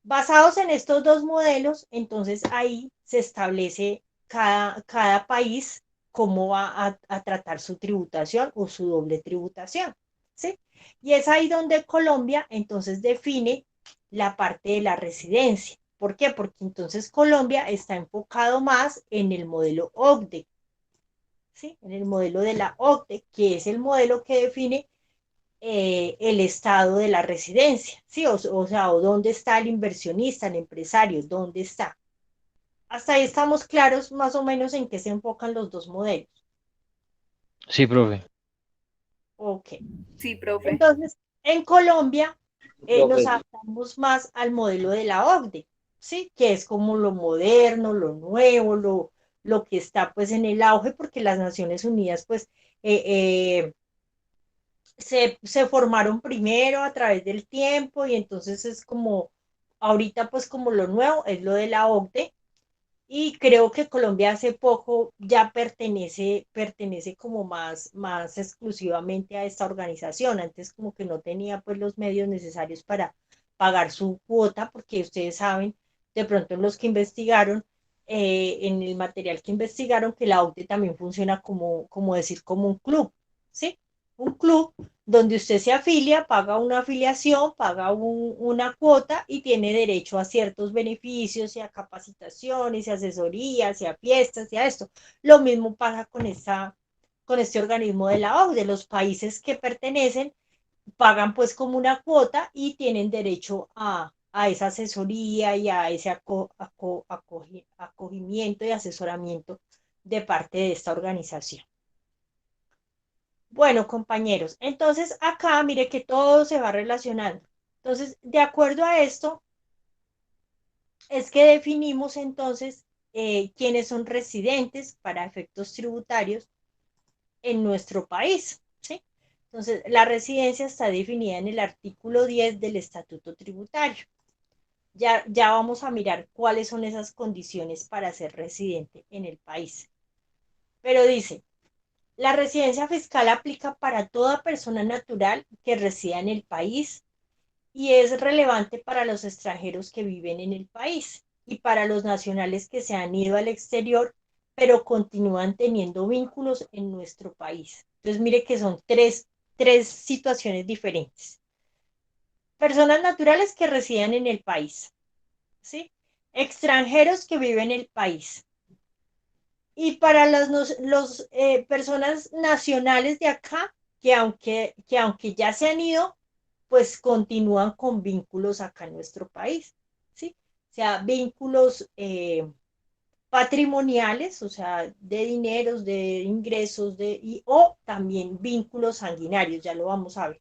Basados en estos dos modelos, entonces ahí se establece cada país cómo va a tratar su tributación o su doble tributación, ¿sí? Y es ahí donde Colombia entonces define la parte de la residencia. ¿Por qué? Porque entonces Colombia está enfocado más en el modelo OCDE, ¿sí? En el modelo de la OCDE, que es el modelo que define el estado de la residencia, ¿sí? O sea, o dónde está el inversionista, el empresario, dónde está. Hasta ahí estamos claros más o menos en qué se enfocan los dos modelos. Sí, profe. Ok. Sí, profe. Entonces, en Colombia nos adaptamos más al modelo de la OCDE, ¿sí? Que es como lo moderno, lo nuevo, lo que está pues en el auge, porque las Naciones Unidas pues eh, eh, se formaron primero a través del tiempo, y entonces es como, ahorita pues como lo nuevo es lo de la OCDE, y creo que Colombia hace poco ya pertenece como más exclusivamente a esta organización. Antes como que no tenía pues los medios necesarios para pagar su cuota, porque ustedes saben, de pronto los que investigaron, en el material que investigaron, que la OCDE también funciona como decir, como un club, ¿sí? Un club donde usted se afilia, paga una afiliación, paga una cuota y tiene derecho a ciertos beneficios y a capacitaciones y asesorías y a fiestas y a esto. Lo mismo pasa con este organismo de la OCDE. Los países que pertenecen pagan pues como una cuota y tienen derecho a esa asesoría y a ese acogimiento y asesoramiento de parte de esta organización. Bueno, compañeros, entonces acá mire que todo se va relacionando. Entonces, de acuerdo a esto, es que definimos entonces quiénes son residentes para efectos tributarios en nuestro país, ¿sí? Entonces, la residencia está definida en el artículo 10 del Estatuto Tributario. Ya vamos a mirar cuáles son esas condiciones para ser residente en el país. Pero dice, La residencia fiscal aplica para toda persona natural que resida en el país y es relevante para los extranjeros que viven en el país y para los nacionales que se han ido al exterior, pero continúan teniendo vínculos en nuestro país. Entonces, mire que son tres situaciones diferentes. Personas naturales que residen en el país, ¿sí? Extranjeros que viven en el país. Y para los personas nacionales de acá, que aunque ya se han ido, pues continúan con vínculos acá en nuestro país, ¿sí? O sea, vínculos patrimoniales, o sea, de dineros, de ingresos, o también vínculos sanguinarios, ya lo vamos a ver.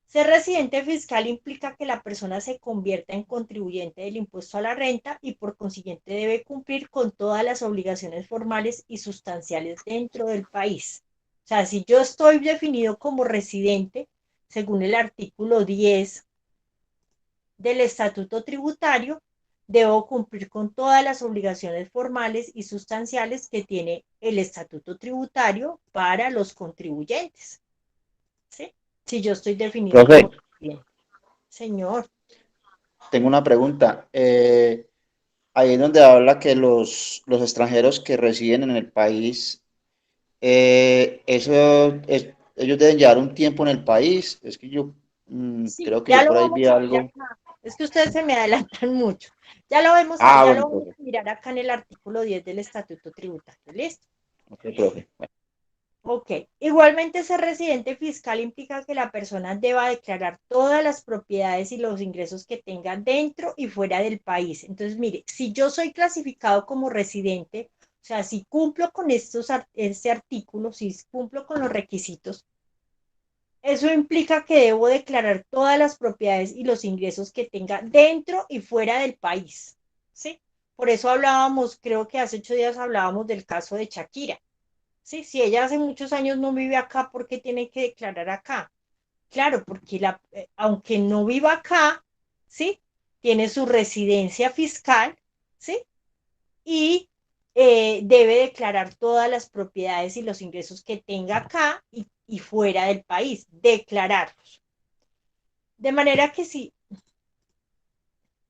Ser residente fiscal implica que la persona se convierta en contribuyente del impuesto a la renta y por consiguiente debe cumplir con todas las obligaciones formales y sustanciales dentro del país. O sea, si yo estoy definido como residente, según el artículo 10 del Estatuto Tributario, debo cumplir con todas las obligaciones formales y sustanciales que tiene el Estatuto Tributario para los contribuyentes. ¿Sí? Si yo estoy definido Profe, como residente. Señor. tengo una pregunta. Ahí es donde habla que los extranjeros que residen en el país, ellos deben llevar un tiempo en el país. Es que yo Sí, creo que ya yo lo por ahí vamos vi a ver algo. acá. Es que ustedes se me adelantan mucho. Ya Bueno, lo vamos profe. a mirar acá en el artículo 10 del Estatuto Tributario. ¿Listo? Ok, profe. Ok. Igualmente, ser residente fiscal implica que la persona deba declarar todas las propiedades y los ingresos que tenga dentro y fuera del país. Entonces, mire, si yo soy clasificado como residente, o sea, si cumplo con este artículo, si cumplo con los requisitos, eso implica que debo declarar todas las propiedades y los ingresos que tenga dentro y fuera del país, ¿sí? Por eso hablábamos, creo que hace 8 días hablábamos del caso de Shakira, ¿sí? Si ella hace muchos años no vive acá, ¿por qué tiene que declarar acá? Claro, porque aunque no viva acá, ¿sí? Tiene su residencia fiscal, ¿sí? Y debe declarar todas las propiedades y los ingresos que tenga acá y fuera del país, declararlos. De manera que si,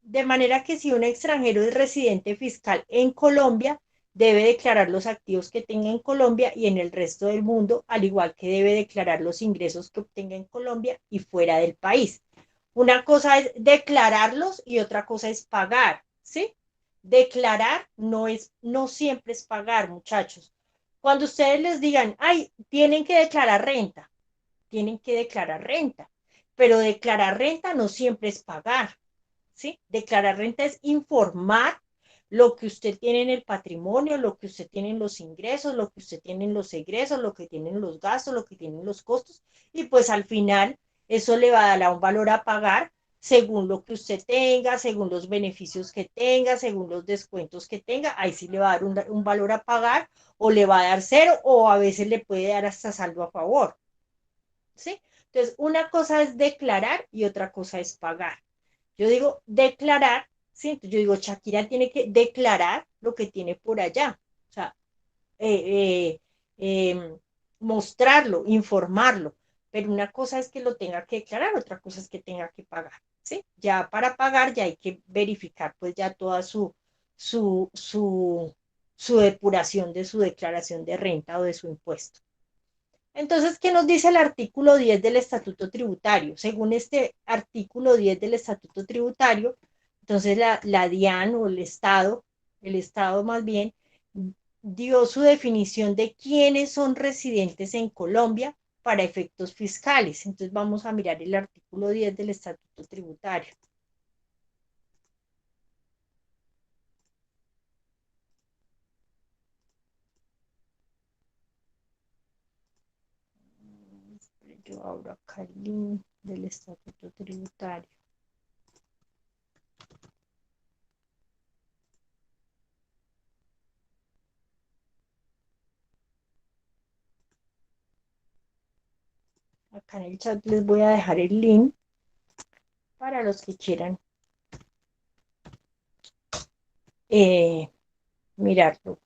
de manera que si un extranjero es residente fiscal en Colombia, debe declarar los activos que tenga en Colombia y en el resto del mundo, al igual que debe declarar los ingresos que obtenga en Colombia y fuera del país. Una cosa es declararlos y otra cosa es pagar, ¿sí? Declarar no siempre es pagar, muchachos. Cuando ustedes les digan, ay, tienen que declarar renta, tienen que declarar renta, pero declarar renta no siempre es pagar, ¿sí? Declarar renta es informar lo que usted tiene en el patrimonio, lo que usted tiene en los ingresos, lo que usted tiene en los egresos, lo que tiene en los gastos, lo que tiene en los costos, y pues al final eso le va a dar un valor a pagar según lo que usted tenga, según los beneficios que tenga, según los descuentos que tenga, ahí sí le va a dar un valor a pagar o le va a dar cero o a veces le puede dar hasta saldo a favor, ¿sí? Entonces, una cosa es declarar y otra cosa es pagar. Yo digo declarar, ¿sí? Entonces yo digo, Shakira tiene que declarar lo que tiene por allá. O sea, eh, eh, mostrarlo, informarlo. Pero una cosa es que lo tenga que declarar, otra cosa es que tenga que pagar, ¿sí? Ya para pagar ya hay que verificar pues ya toda su, su, su depuración de su declaración de renta o de su impuesto. Entonces, ¿qué nos dice el artículo 10 del Estatuto Tributario? Según este artículo 10 del Estatuto Tributario, entonces la DIAN o el Estado más bien, dio su definición de quiénes son residentes en Colombia para efectos fiscales. Entonces, vamos a mirar el artículo 10 del Estatuto Tributario. Yo abro acá el link del Estatuto Tributario. Acá en el chat les voy a dejar el link para los que quieran mirarlo.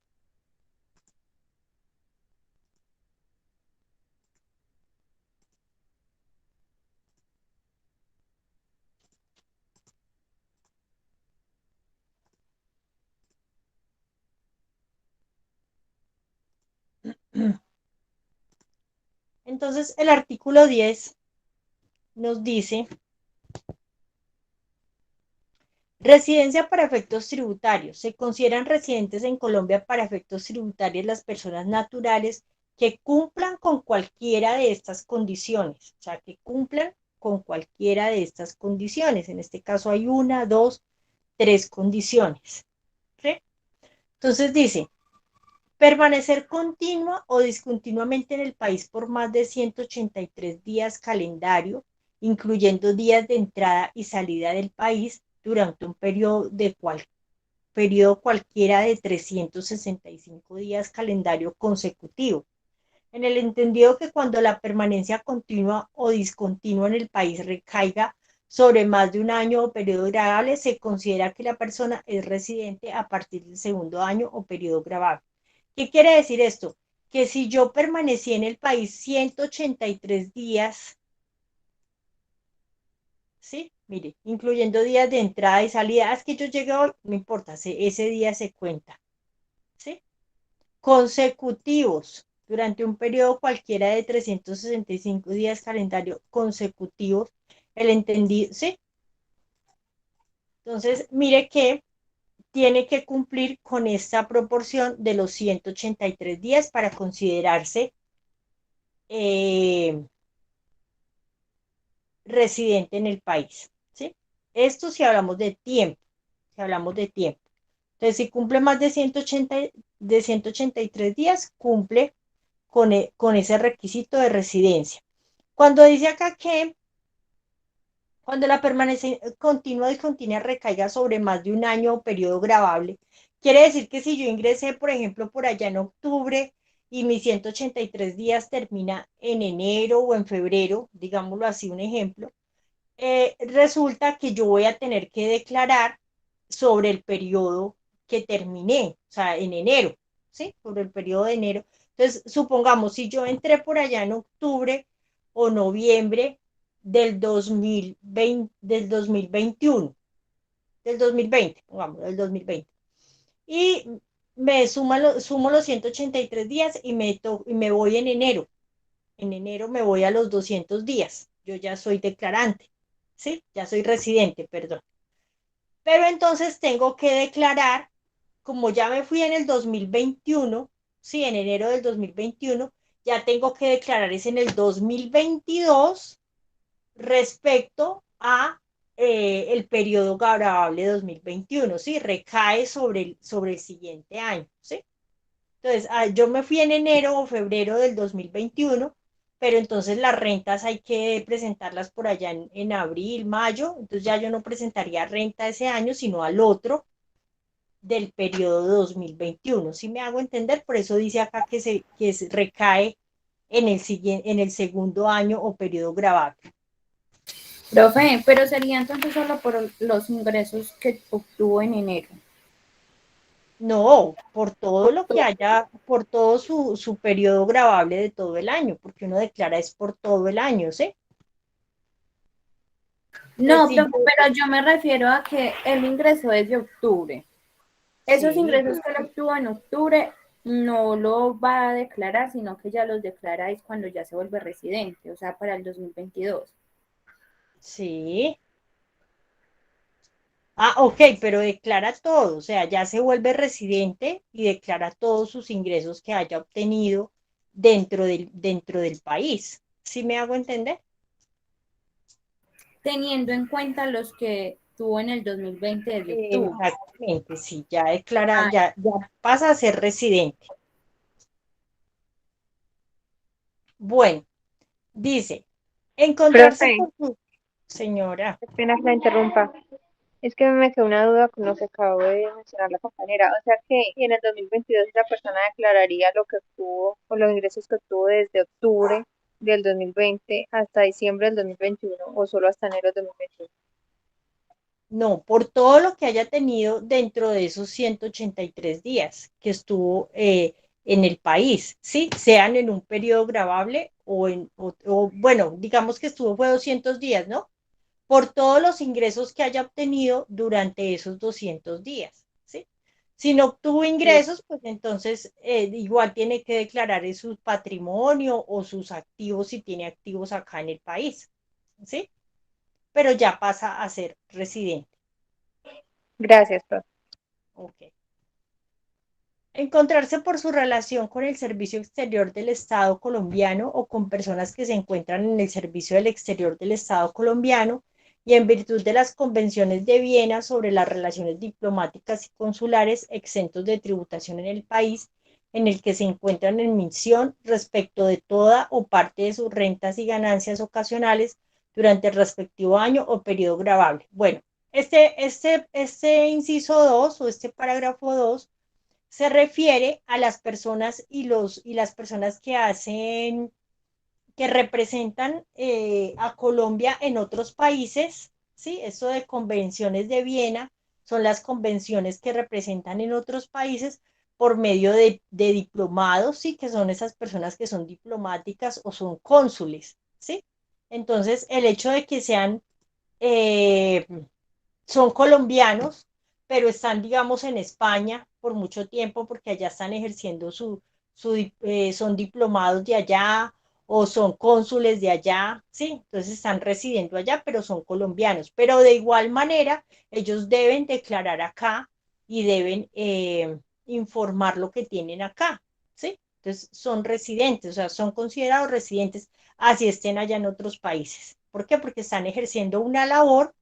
Entonces, el artículo 10 nos dice: residencia para efectos tributarios. Se consideran residentes en Colombia para efectos tributarios las personas naturales que cumplan con cualquiera de estas condiciones. O sea, que cumplan con cualquiera de estas condiciones. En este caso hay 1, 2, 3 condiciones. ¿Sí? Entonces dice: permanecer continua o discontinuamente en el país por más de 183 días calendario, incluyendo días de entrada y salida del país durante un periodo cualquiera de 365 días calendario consecutivo. En el entendido que cuando la permanencia continua o discontinua en el país recaiga sobre más de un año o periodo gravable, se considera que la persona es residente a partir del segundo año o periodo gravable. ¿Qué quiere decir esto? Que si yo permanecí en el país 183 días, ¿sí? Mire, incluyendo días de entrada y salida, es que yo llegué hoy, no importa, ese día se cuenta, ¿sí? Consecutivos, durante un periodo cualquiera de 365 días calendario consecutivos, el entendido, ¿sí? Entonces, mire que tiene que cumplir con esta proporción de los 183 días para considerarse residente en el país, ¿sí? Esto si hablamos de tiempo, si hablamos de tiempo. Entonces, si cumple más de 183 días, cumple con ese requisito de residencia. Cuando dice acá que cuando la permanencia continua y discontinua recaiga sobre más de un año o periodo gravable, quiere decir que si yo ingresé, por ejemplo, por allá en octubre y mis 183 días termina en enero o en febrero, digámoslo así, un ejemplo, resulta que yo voy a tener que declarar sobre el periodo que terminé, o sea, en enero, ¿sí? Sobre el periodo de enero. Entonces, supongamos, si yo entré por allá en octubre o noviembre del 2021, del 2020, pongamos, del 2020, y sumo los 183 días y me voy en enero. En enero me voy a los 200 días. Yo ya soy declarante, ¿sí? Ya soy residente, perdón. Pero entonces tengo que declarar, como ya me fui en el 2021, sí, en enero del 2021, ya tengo que declarar es en el 2022 respecto a el periodo gravable 2021, ¿sí? Recae sobre el siguiente año, ¿sí? Entonces, yo me fui en enero o febrero del 2021, pero entonces las rentas hay que presentarlas por allá en abril, mayo, entonces ya yo no presentaría renta ese año, sino al otro del periodo 2021. ¿Sí me hago entender? Por eso dice acá recae en el segundo año o periodo gravable. Profe, pero sería entonces solo por los ingresos que obtuvo en enero. No, por todo lo que haya, por todo su periodo gravable de todo el año, porque uno declara es por todo el año, ¿sí? No, Sí, profe, pero yo me refiero a que él ingresó desde octubre. Esos sí. ingresos que él obtuvo en octubre no lo va a declarar, sino que ya los declara es cuando ya se vuelve residente, o sea, para el 2022. Sí. Ah, ok, pero declara todo, o sea, ya se vuelve residente y declara todos sus ingresos que haya obtenido dentro del país. ¿Sí me hago entender? Teniendo en cuenta los que tuvo en el 2020 desde octubre. Exactamente, sí, ya declara, Ah, ya pasa a ser residente. Bueno, dice, encontrarse Profe, con su señora. qué pena que la interrumpa. Es que me quedó una duda con lo que acabo de mencionar la compañera. O sea que en el 2022 la persona declararía lo que obtuvo o los ingresos que obtuvo desde octubre del 2020 hasta diciembre del 2021 o solo hasta enero del 2021. No, por todo lo que haya tenido dentro de esos 183 días que estuvo en el país, ¿sí? Sean en un periodo gravable bueno, digamos que fue 200 días, ¿no? Por todos los ingresos que haya obtenido durante esos 200 días, ¿sí? Si no obtuvo ingresos, pues entonces igual tiene que declarar su patrimonio o sus activos si tiene activos acá en el país, ¿sí? Pero ya pasa a ser residente. Gracias, profe. Ok. Encontrarse por su relación con el servicio exterior del Estado colombiano o con personas que se encuentran en el servicio del exterior del Estado colombiano y en virtud de las convenciones de Viena sobre las relaciones diplomáticas y consulares exentos de tributación en el país en el que se encuentran en misión respecto de toda o parte de sus rentas y ganancias ocasionales durante el respectivo año o periodo gravable. Bueno, este inciso 2 o este parágrafo 2 se refiere a las personas y las personas que hacen, que representan a Colombia en otros países, ¿sí? Eso de convenciones de Viena son las convenciones que representan en otros países por medio de diplomados, ¿sí? Que son esas personas que son diplomáticas o son cónsules, ¿sí? Entonces, el hecho de que sean eh, son colombianos, pero están, digamos, en España por mucho tiempo porque allá están ejerciendo son diplomados de allá o son cónsules de allá, ¿sí? Entonces están residiendo allá, pero son colombianos. Pero de igual manera, ellos deben declarar acá y deben informar lo que tienen acá, ¿sí? Entonces son residentes, o sea, son considerados residentes, así estén allá en otros países. ¿Por qué? Porque están ejerciendo una labor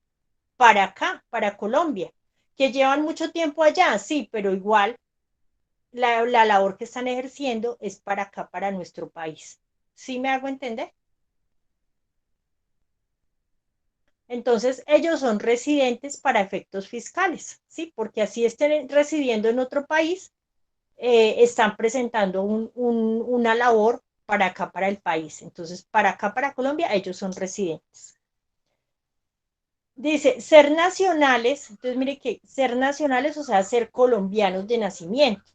para acá, para Colombia, que llevan mucho tiempo allá, sí, pero igual la labor que están ejerciendo es para acá, para nuestro país. ¿Sí me hago entender? Entonces, ellos son residentes para efectos fiscales, ¿sí? Porque así estén residiendo en otro país, están presentando una labor para acá, para el país. Entonces, para acá, para Colombia, ellos son residentes. Dice, ser nacionales, entonces mire que ser nacionales, o sea, ser colombianos de nacimiento,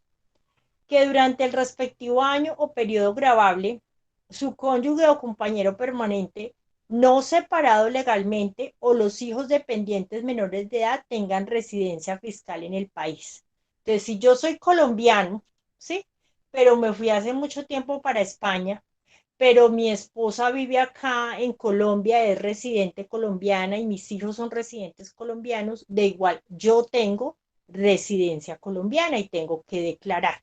que durante el respectivo año o periodo gravable, su cónyuge o compañero permanente no separado legalmente o los hijos dependientes menores de edad tengan residencia fiscal en el país. Entonces, si yo soy colombiano, ¿sí? Pero me fui hace mucho tiempo para España, pero mi esposa vive acá en Colombia, es residente colombiana y mis hijos son residentes colombianos, de igual, yo tengo residencia colombiana y tengo que declarar.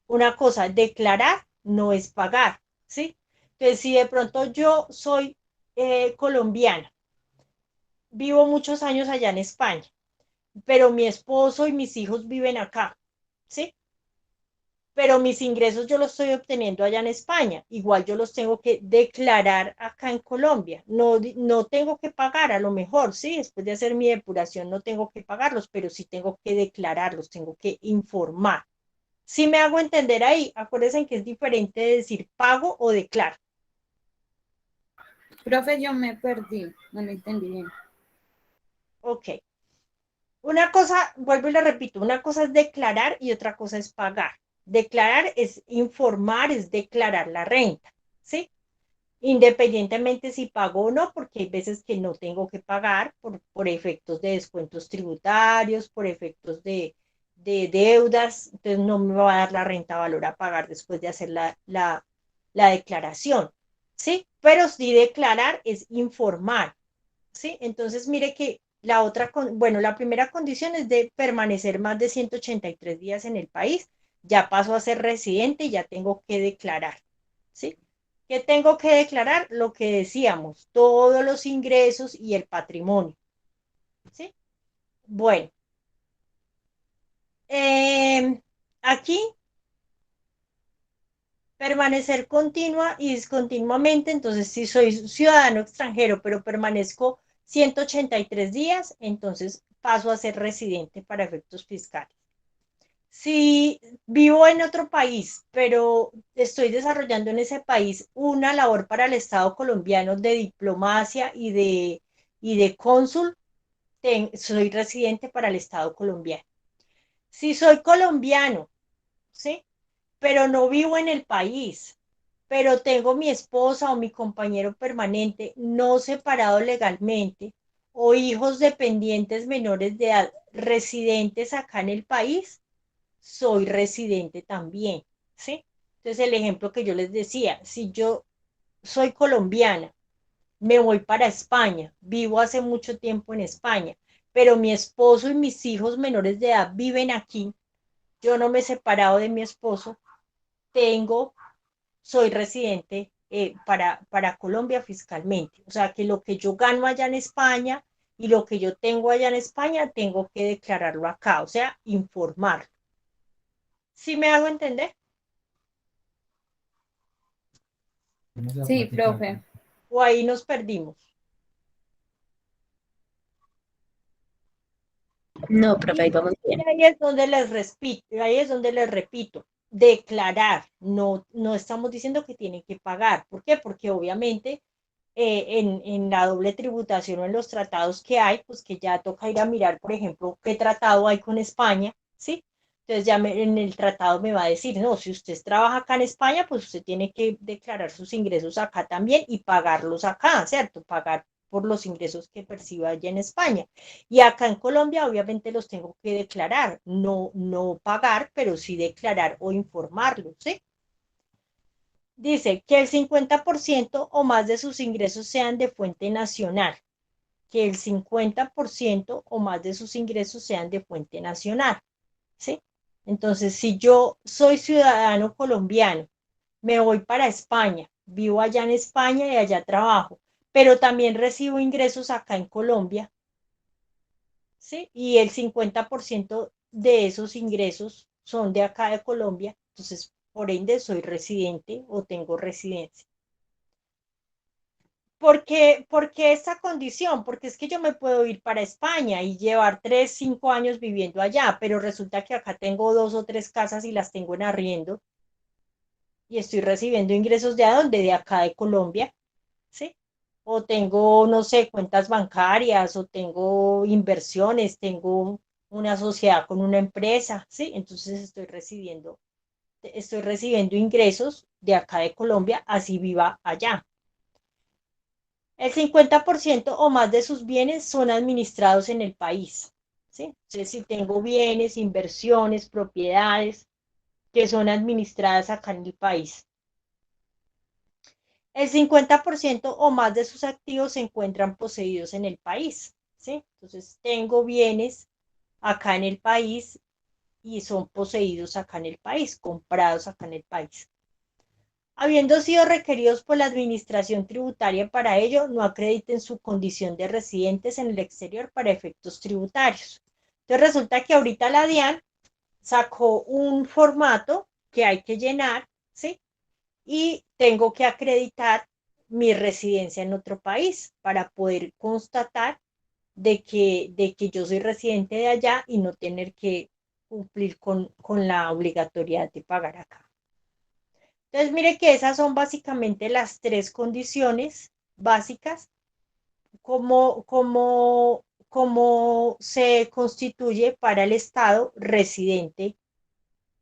Una cosa, declarar no es pagar, ¿sí? Entonces, si de pronto yo soy colombiana, vivo muchos años allá en España, pero mi esposo y mis hijos viven acá, ¿sí? Pero mis ingresos yo los estoy obteniendo allá en España. Igual yo los tengo que declarar acá en Colombia. No, no tengo que pagar, a lo mejor, sí, después de hacer mi depuración no tengo que pagarlos, pero sí tengo que declararlos, tengo que informar. Si me hago entender ahí, acuérdense que es diferente de decir pago o declaro. Profe, yo me perdí, no lo entendí bien. Ok. Una cosa, vuelvo y le repito, una cosa es declarar y otra cosa es pagar. Declarar es informar, es declarar la renta, ¿sí? Independientemente si pago o no, porque hay veces que no tengo que pagar por efectos de descuentos tributarios, por efectos de deudas, entonces no me va a dar la renta valor a pagar después de hacer la declaración, ¿sí? Pero sí declarar es informar, ¿sí? Entonces mire que la otra, bueno, la primera condición es de permanecer más de 183 días en el país, ya paso a ser residente y ya tengo que declarar, ¿sí? ¿Qué tengo que declarar? Lo que decíamos, todos los ingresos y el patrimonio, ¿sí? Bueno, aquí permanecer continua y discontinuamente, entonces si soy ciudadano extranjero, pero permanezco 183 días, entonces paso a ser residente para efectos fiscales. Si vivo en otro país, pero estoy desarrollando en ese país una labor para el Estado colombiano de diplomacia y de cónsul, soy residente para el Estado colombiano. Si soy colombiano, ¿sí? Pero no vivo en el país, pero tengo mi esposa o mi compañero permanente no separado legalmente o hijos dependientes menores de edad residentes acá en el país, soy residente también, ¿sí? Entonces el ejemplo que yo les decía, si yo soy colombiana, me voy para España, vivo hace mucho tiempo en España, pero mi esposo y mis hijos menores de edad viven aquí, yo no me he separado de mi esposo, tengo, soy residente para Colombia fiscalmente. O sea que lo que yo gano allá en España y lo que yo tengo allá en España, tengo que declararlo acá, o sea, informar. ¿Sí me hago entender? Sí, profe. O ahí nos perdimos. No, profe, ahí Y vamos bien. ahí es donde les repito, declarar, no estamos diciendo que tienen que pagar. ¿Por qué? Porque obviamente en la doble tributación o en los tratados que hay, pues que ya toca ir a mirar, por ejemplo, qué tratado hay con España, ¿sí? Entonces ya en el tratado me va a decir, no, si usted trabaja acá en España, pues usted tiene que declarar sus ingresos acá también y pagarlos acá, ¿cierto? Pagar por los ingresos que perciba allá en España. Y acá en Colombia, obviamente, los tengo que declarar, no pagar, pero sí declarar o informarlos, ¿sí? Dice que el 50% o más de sus ingresos sean de fuente nacional, que el 50% o más de sus ingresos sean de fuente nacional, ¿sí? Entonces, si yo soy ciudadano colombiano, me voy para España, vivo allá en España y allá trabajo, pero también recibo ingresos acá en Colombia, ¿sí? Y el 50% de esos ingresos son de acá de Colombia, entonces, por ende, soy residente o tengo residencia. ¿Por qué esta condición? Porque es que yo me puedo ir para España y llevar 3, 5 años viviendo allá, pero resulta que acá tengo 2 o 3 casas y las tengo en arriendo y estoy recibiendo ingresos de dónde, de acá de Colombia, ¿sí? O tengo, no sé, cuentas bancarias o tengo inversiones, tengo una sociedad con una empresa, ¿sí? Entonces estoy recibiendo ingresos de acá de Colombia, así viva allá. El 50% o más de sus bienes son administrados en el país, ¿sí? Entonces, si tengo bienes, inversiones, propiedades que son administradas acá en el país. El 50% o más de sus activos se encuentran poseídos en el país, ¿sí? Entonces, tengo bienes acá en el país y son poseídos acá en el país, comprados acá en el país. Habiendo sido requeridos por la Administración Tributaria para ello, no acrediten su condición de residentes en el exterior para efectos tributarios. Entonces resulta que ahorita la DIAN sacó un formato que hay que llenar, ¿sí? Y tengo que acreditar mi residencia en otro país para poder constatar de que yo soy residente de allá y no tener que cumplir con la obligatoriedad de pagar acá. Entonces, mire que esas son básicamente las tres condiciones básicas, como se constituye para el Estado residente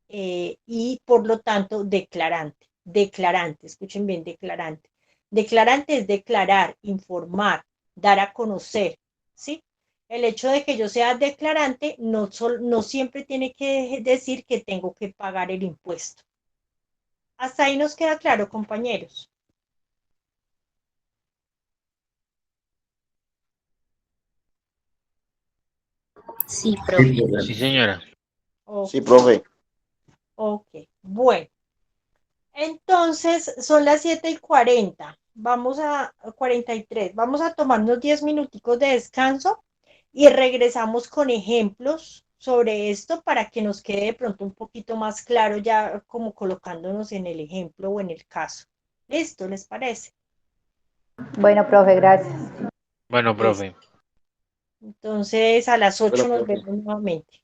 y por lo tanto declarante. Declarante, escuchen bien, declarante. Declarante es declarar, informar, dar a conocer, ¿sí? El hecho de que yo sea declarante no siempre tiene que decir que tengo que pagar el impuesto. Hasta ahí nos queda claro, compañeros. Sí, profe. Sí, señora. Sí, Ok, profe. ok. Bueno, entonces son las 7:40. Vamos a 43. Vamos a tomarnos 10 minuticos de descanso y regresamos con ejemplos sobre esto para que nos quede de pronto un poquito más claro ya como colocándonos en el ejemplo o en el caso. ¿Listo? ¿Les parece? Bueno, profe, gracias. Bueno, Listo. profe. Entonces a las 8 Bueno, nos profe. vemos nuevamente.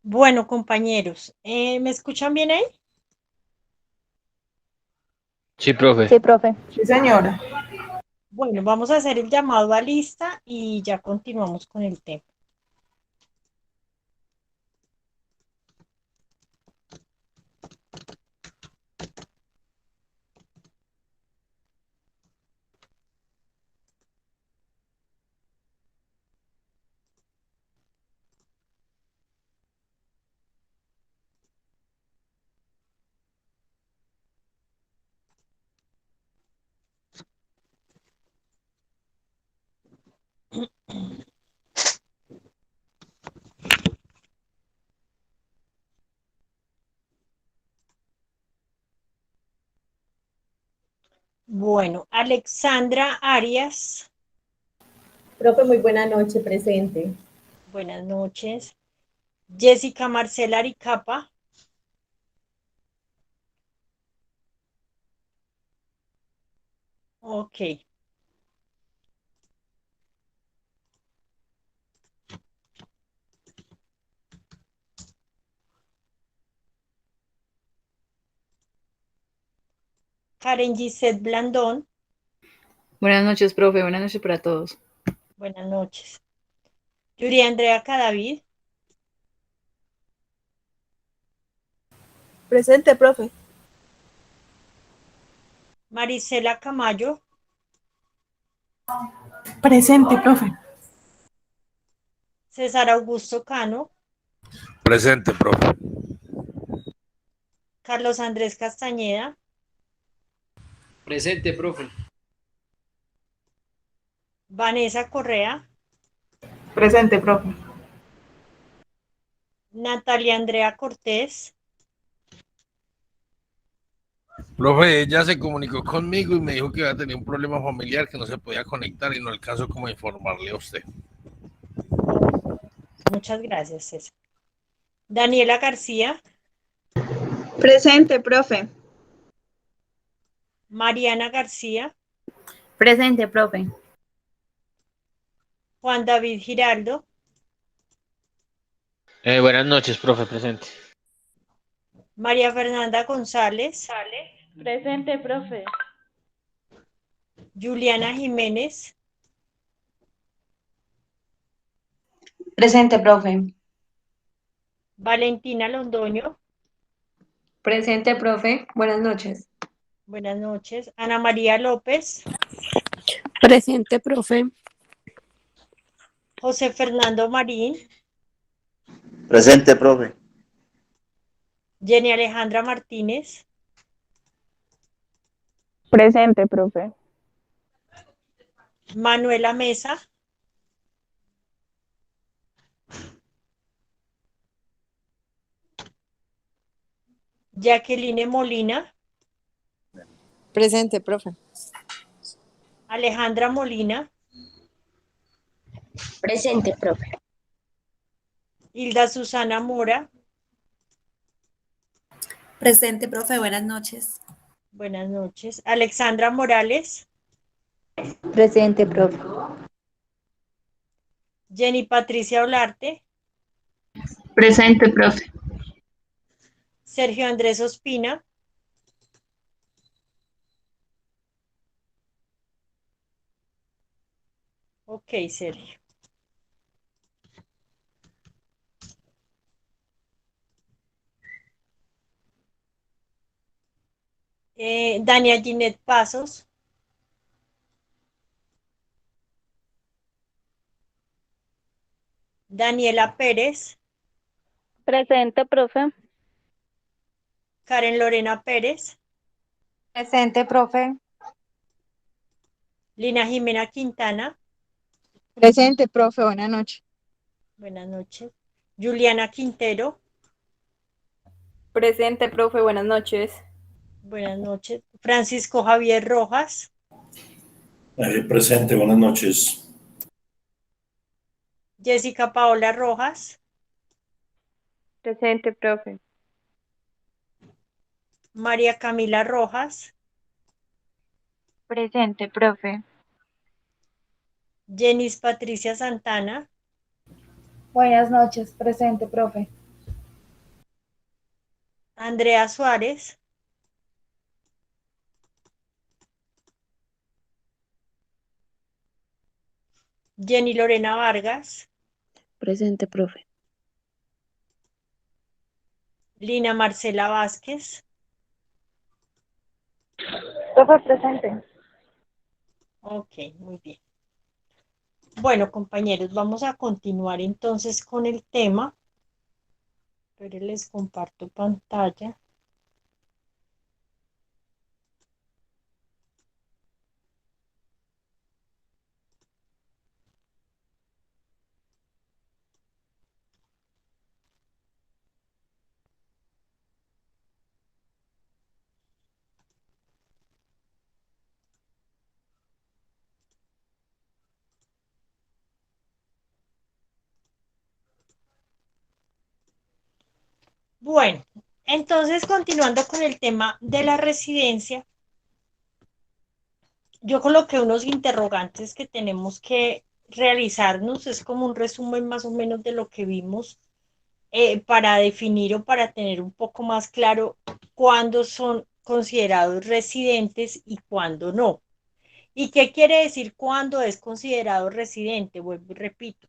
Bueno, compañeros, ¿me escuchan bien ahí? Sí, profe. Sí, profe. Sí, señora. Bueno, vamos a hacer el llamado a lista y ya continuamos con el tema. Bueno, Alexandra Arias. Profe, muy buena noche, presente. Buenas noches. Jessica Marcela Aricapa. Ok. Karen Gisette Blandón. Buenas noches, profe. Buenas noches para todos. Buenas noches. Yuri Andrea Cadavid. Presente, profe. Marisela Camayo. Presente, profe. César Augusto Cano. Presente, profe. Carlos Andrés Castañeda. Presente, profe. Vanessa Correa. Presente, profe. Natalia Andrea Cortés. Profe, ella se comunicó conmigo y me dijo que iba a tener un problema familiar, que no se podía conectar y no alcanzo como a informarle a usted. Muchas gracias, César. Daniela García. Presente, profe. Mariana García. Presente, profe. Juan David Giraldo. Buenas noches, profe, presente. María Fernanda González. Presente, profe. Juliana Jiménez. Presente, profe. Valentina Londoño. Presente, profe. Buenas noches. Buenas noches. Ana María López. Presente, profe. José Fernando Marín. Presente, profe. Jenny Alejandra Martínez. Presente, profe. Manuela Mesa. Jacqueline Molina. Presente, profe. Alejandra Molina. Presente, profe. Hilda Susana Mora. Presente, profe. Buenas noches. Buenas noches. Alexandra Morales. Presente, profe. Jenny Patricia Olarte. Presente, profe. Sergio Andrés Ospina. Ok, Sergio. Dania Ginette Pasos. Daniela Pérez. Presente, profe. Karen Lorena Pérez. Presente, profe. Lina Jimena Quintana. Presente, profe. Buenas noches. Buenas noches. Juliana Quintero. Presente, profe. Buenas noches. Buenas noches. Francisco Javier Rojas. Presente, buenas noches. Jessica Paola Rojas. Presente, profe. María Camila Rojas. Presente, profe. Jenis Patricia Santana. Buenas noches, presente, profe. Andrea Suárez, Jenny Lorena Vargas, Presente, profe. Lina Marcela Vázquez. Profe, presente. Ok, muy bien. Bueno, compañeros, vamos a continuar entonces con el tema. Pero les comparto pantalla. Bueno, entonces continuando con el tema de la residencia, yo coloqué unos interrogantes que tenemos que realizarnos, es como un resumen más o menos de lo que vimos para definir o para tener un poco más claro cuándo son considerados residentes y cuándo no. ¿Y qué quiere decir cuándo es considerado residente? Vuelvo y repito.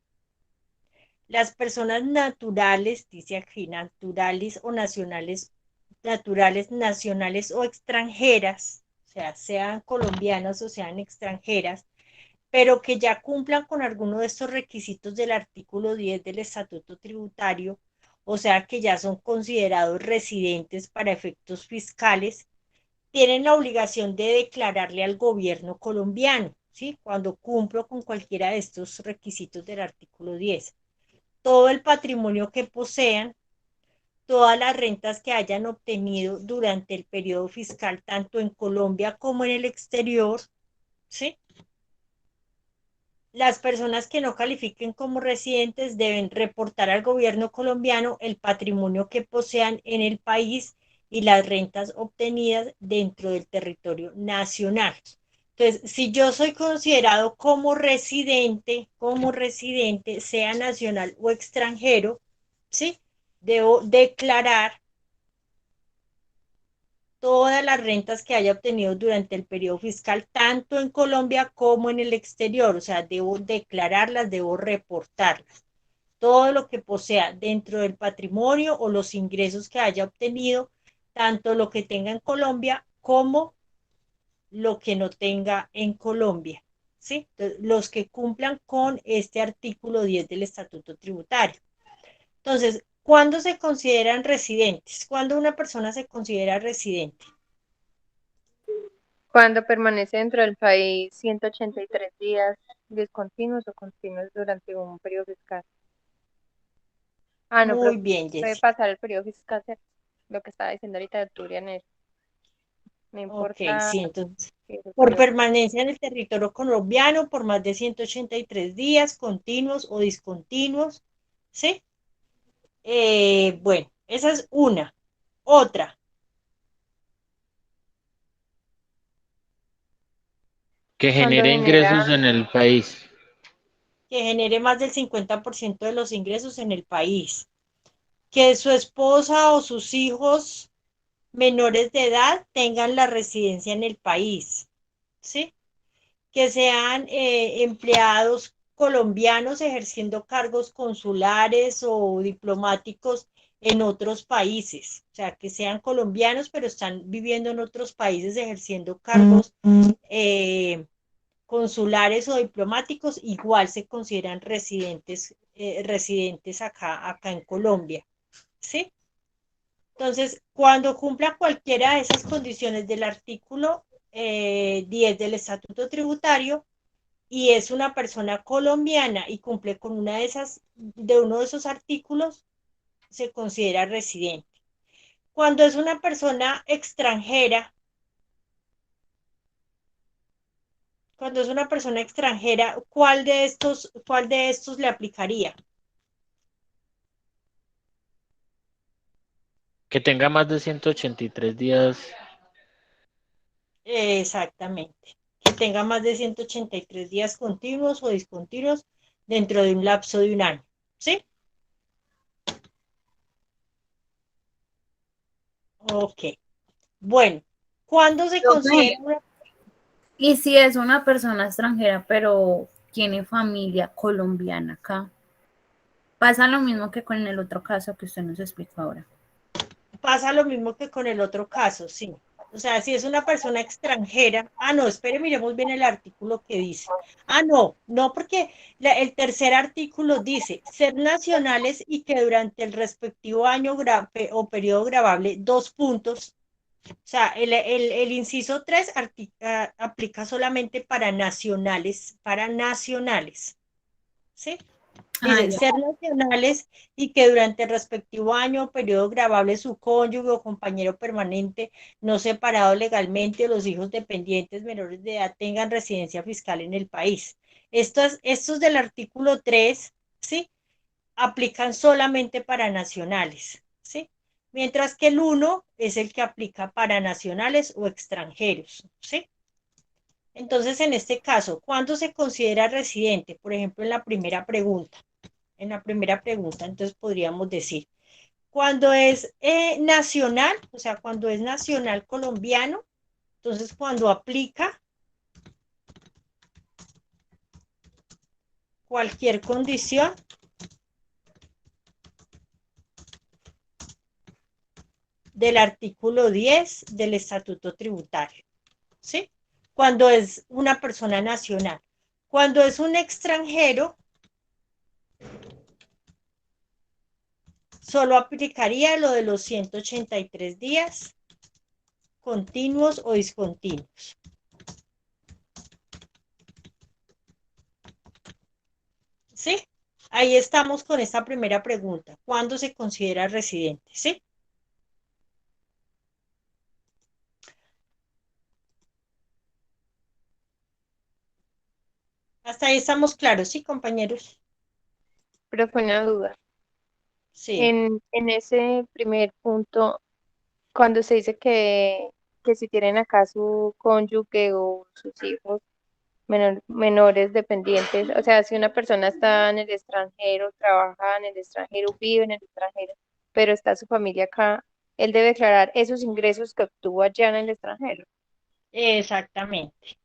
Las personas naturales, dice aquí, naturales o nacionales, naturales, nacionales o extranjeras, o sea, sean colombianas o sean extranjeras, pero que ya cumplan con alguno de estos requisitos del artículo 10 del Estatuto Tributario, o sea, que ya son considerados residentes para efectos fiscales, tienen la obligación de declararle al gobierno colombiano, ¿sí? Cuando cumplo con cualquiera de estos requisitos del artículo 10. Todo el patrimonio que posean, todas las rentas que hayan obtenido durante el periodo fiscal, tanto en Colombia como en el exterior, ¿sí? Las personas que no califiquen como residentes deben reportar al gobierno colombiano el patrimonio que posean en el país y las rentas obtenidas dentro del territorio nacional. Entonces, si yo soy considerado como residente, sea nacional o extranjero, ¿sí? Debo declarar todas las rentas que haya obtenido durante el periodo fiscal, tanto en Colombia como en el exterior. O sea, debo declararlas, debo reportarlas. Todo lo que posea dentro del patrimonio o los ingresos que haya obtenido, tanto lo que tenga en Colombia como lo que no tenga en Colombia. ¿Sí? Entonces, los que cumplan con este artículo 10 del Estatuto Tributario. Entonces, ¿cuándo se consideran residentes? ¿Cuándo una persona se considera residente? Cuando permanece dentro del país 183 días discontinuos o continuos durante un periodo fiscal. Ah, no, pero Muy bien, puede Jessy. pasar el periodo fiscal, ¿cierto? Lo que estaba diciendo ahorita de octubre a enero. No Ok, importa sí, entonces, si es el por periodo. permanencia en el territorio colombiano por más de 183 días, continuos o discontinuos, ¿sí? Bueno, esa es una. Otra, Que Cuando genere genera, ingresos en el país. que genere más del 50% de los ingresos en el país. Que su esposa o sus hijos menores de edad tengan la residencia en el país, ¿sí? Que sean empleados colombianos ejerciendo cargos consulares o diplomáticos en otros países, o sea, que sean colombianos pero están viviendo en otros países ejerciendo cargos consulares o diplomáticos, igual se consideran residentes acá en Colombia, ¿sí? Entonces, cuando cumpla cualquiera de esas condiciones del artículo 10 del Estatuto Tributario y es una persona colombiana y cumple con una de uno de esos artículos, se considera residente. Cuando es una persona extranjera, ¿cuál de estos le aplicaría? Que tenga más de 183 días. Exactamente. Que tenga más de 183 días continuos o discontinuos dentro de un lapso de un año. ¿Sí? Ok. Bueno, ¿cuándo se considera una... Y si es una persona extranjera, pero tiene familia colombiana acá, pasa lo mismo que con el otro caso que usted nos explicó ahora. Pasa lo mismo que con el otro caso, sí. O sea, si es una persona extranjera, no, espere, miremos bien el artículo que dice. No, porque el tercer artículo dice, ser nacionales y que durante el respectivo año o periodo gravable, 2 puntos. O sea, el inciso 3 aplica solamente para nacionales, ¿sí? Dice, ser nacionales y que durante el respectivo año o periodo gravable su cónyuge o compañero permanente no separado legalmente o los hijos dependientes menores de edad tengan residencia fiscal en el país. Estos del artículo 3, ¿sí? Aplican solamente para nacionales, ¿sí? Mientras que el 1 es el que aplica para nacionales o extranjeros, ¿sí? Entonces, en este caso, ¿cuándo se considera residente? Por ejemplo, en la primera pregunta. Entonces podríamos decir, cuando es nacional, o sea, cuando es nacional colombiano, entonces cuando aplica cualquier condición del artículo 10 del Estatuto Tributario, ¿sí? Cuando es una persona nacional. Cuando es un extranjero, solo aplicaría lo de los 183 días continuos o discontinuos. ¿Sí? Ahí estamos con esta primera pregunta. ¿Cuándo se considera residente? ¿Sí? Hasta ahí estamos claros, ¿sí, compañeros? Pero fue una duda. Sí. En ese primer punto, cuando se dice que si tienen acá su cónyuge o sus hijos menores dependientes, o sea, si una persona está en el extranjero, trabaja en el extranjero, vive en el extranjero, pero está su familia acá, él debe declarar esos ingresos que obtuvo allá en el extranjero. Exactamente.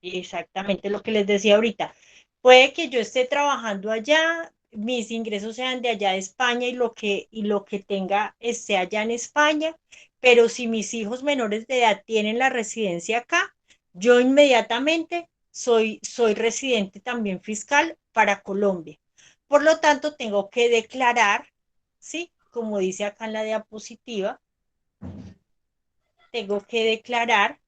Exactamente lo que les decía ahorita. Puede que yo esté trabajando allá, mis ingresos sean de allá de España y lo que tenga esté allá en España, pero si mis hijos menores de edad tienen la residencia acá, yo inmediatamente soy residente también fiscal para Colombia. Por lo tanto, tengo que declarar, ¿sí? Como dice acá en la diapositiva, tengo que declarar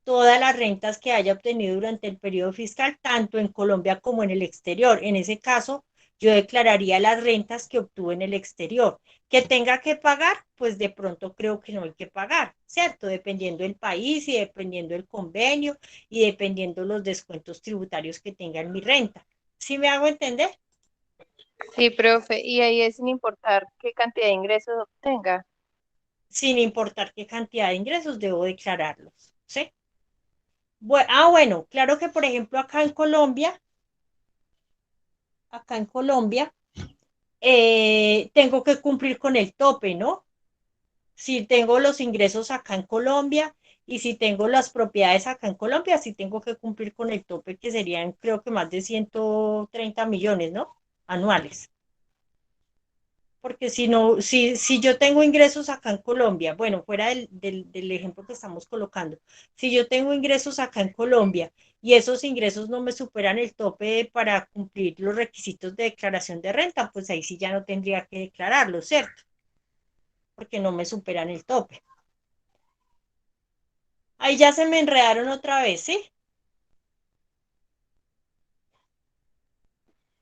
todas las rentas que haya obtenido durante el periodo fiscal, tanto en Colombia como en el exterior. En ese caso, yo declararía las rentas que obtuve en el exterior. Que tenga que pagar, pues de pronto creo que no hay que pagar, ¿cierto? Dependiendo del país y dependiendo del convenio y dependiendo los descuentos tributarios que tenga en mi renta. ¿Sí me hago entender? Sí, profe, y ahí es sin importar qué cantidad de ingresos obtenga. Sin importar qué cantidad de ingresos debo declararlos, ¿sí? Bueno, claro que por ejemplo acá en Colombia, tengo que cumplir con el tope, ¿no? Si tengo los ingresos acá en Colombia y si tengo las propiedades acá en Colombia, sí tengo que cumplir con el tope que serían creo que más de 130 millones, ¿no? Anuales. Porque si no, si yo tengo ingresos acá en Colombia, bueno, fuera del ejemplo que estamos colocando, si yo tengo ingresos acá en Colombia y esos ingresos no me superan el tope para cumplir los requisitos de declaración de renta, pues ahí sí ya no tendría que declararlo, ¿cierto? Porque no me superan el tope. Ahí ya se me enredaron otra vez, ¿sí?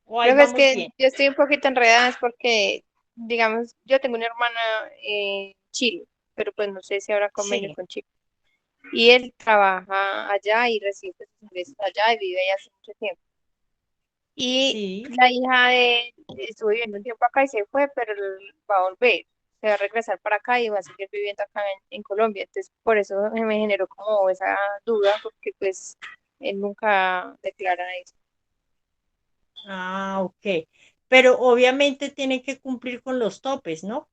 O ahí Profe, es vamos que bien. yo estoy un poquito enredada, es porque, digamos, yo tengo una hermana en Chile, pero pues no sé si habrá convenio Sí, con Chile. Y él trabaja allá y recibe pues, sus ingresos allá y vive allá hace mucho tiempo. Y sí. la hija de él estuvo viviendo un tiempo acá y se fue, pero él va a volver, se va a regresar para acá y va a seguir viviendo acá en Colombia. Entonces, por eso me generó como esa duda, porque pues él nunca declara eso. Ok. Pero obviamente tiene que cumplir con los topes, ¿no?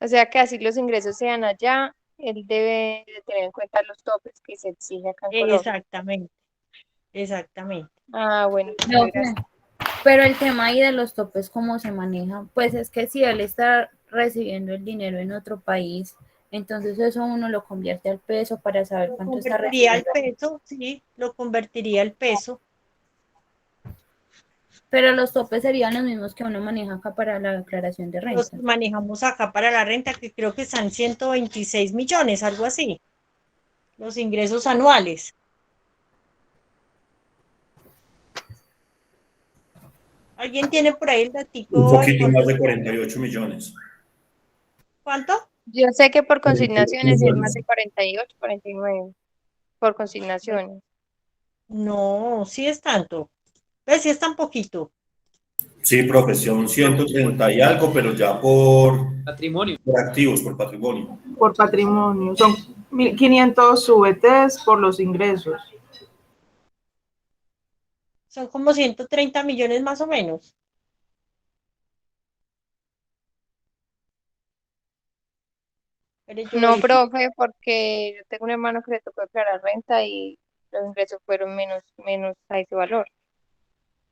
O sea que así los ingresos sean allá, él debe de tener en cuenta los topes que se exige acá en Colombia. Exactamente, exactamente. Ah, bueno, muchas Profe, gracias. pero el tema ahí de los topes, ¿cómo se maneja? Pues es que si él está recibiendo el dinero en otro país, entonces eso uno lo convierte al peso para saber Lo cuánto está convertiría al recibiendo. peso, sí, lo convertiría al peso. Pero los topes serían los mismos que uno maneja acá para la declaración de Los renta. que manejamos acá para la renta, que creo que están 126 millones, algo así, los ingresos anuales. ¿Alguien tiene por ahí el Un datico en poquito más cuánto de está? 48 millones. ¿Cuánto? Yo sé que por 48 consignaciones es más millones. de 48, 49, por consignaciones. No, sí es tanto. Pues sí es tan poquito. Sí, profesión 130 y algo, pero ya por activos, por patrimonio. Por patrimonio. Son 1.500 VTs por los ingresos. Son como 130 millones más o menos. Pero yo No, verifico. profe, porque yo tengo un hermano que le tocó declarar renta y los ingresos fueron menos a ese valor.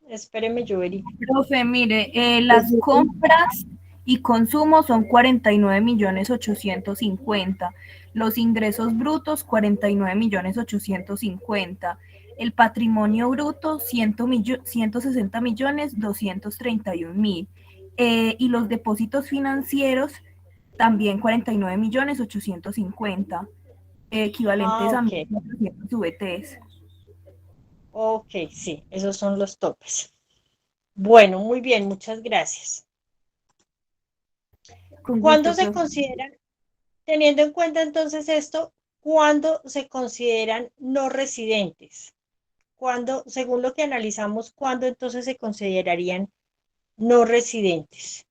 Espéreme, yo verifico. Profe, mire, las compras y consumo son 49.850.000. Los ingresos brutos, 49.850.000. El patrimonio bruto, 160.231.000. Y los depósitos financieros, también 49.850.000, equivalentes Ah, a ok. 1.400 VTs. Ok, sí, esos son los topes. Bueno, muy bien, muchas gracias. Con ¿Cuándo gusto, se profe. consideran, teniendo en cuenta entonces esto, cuándo se consideran no residentes? ¿Cuándo, según lo que analizamos, cuándo entonces se considerarían no residentes?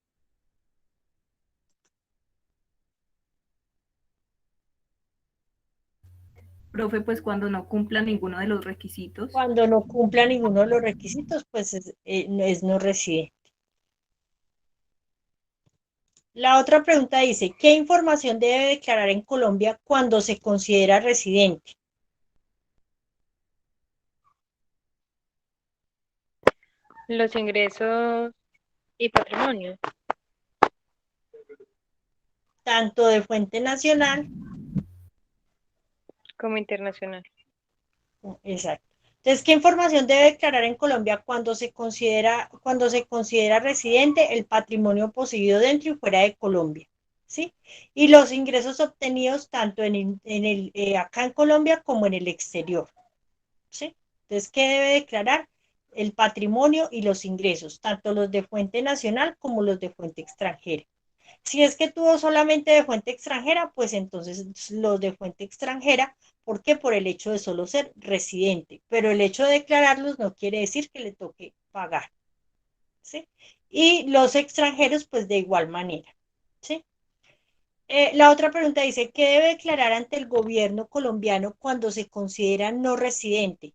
Profe, pues cuando no cumpla ninguno de los requisitos. Cuando no cumpla ninguno de los requisitos, pues es no residente. La otra pregunta dice, ¿qué información debe declarar en Colombia cuando se considera residente? Los ingresos y patrimonio. Tanto de fuente nacional, Como internacional. exacto. Entonces, ¿qué información debe declarar en Colombia cuando se considera residente el patrimonio poseído dentro y fuera de Colombia? ¿Sí? Y los ingresos obtenidos tanto acá en Colombia como en el exterior. ¿Sí? Entonces, ¿qué debe declarar? El patrimonio y los ingresos, tanto los de fuente nacional como los de fuente extranjera. Si es que tuvo solamente de fuente extranjera, pues entonces los de fuente extranjera, ¿por qué? Por el hecho de solo ser residente, pero el hecho de declararlos no quiere decir que le toque pagar, ¿sí? Y los extranjeros, pues de igual manera, ¿sí? La otra pregunta dice, ¿qué debe declarar ante el gobierno colombiano cuando se considera no residente?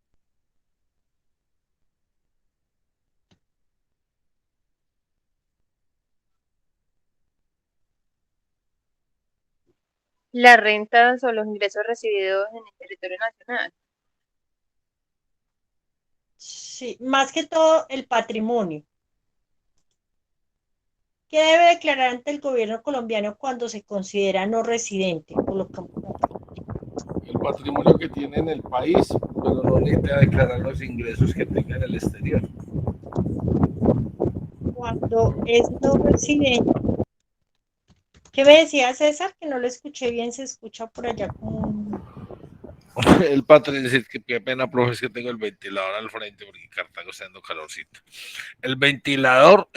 Las rentas o los ingresos recibidos en el territorio nacional. Sí, más que todo el patrimonio. ¿Qué debe declarar ante el gobierno colombiano cuando se considera no residente? Colocamos El patrimonio que tiene en el país, pero no necesita declarar los ingresos que tenga en el exterior. cuando es no residente. ¿Qué me decía César? Que no lo escuché bien, se escucha por allá como un... El patrimonio, es que qué pena, profe, es que tengo el ventilador al frente porque Cartago está dando calorcito. El ventilador,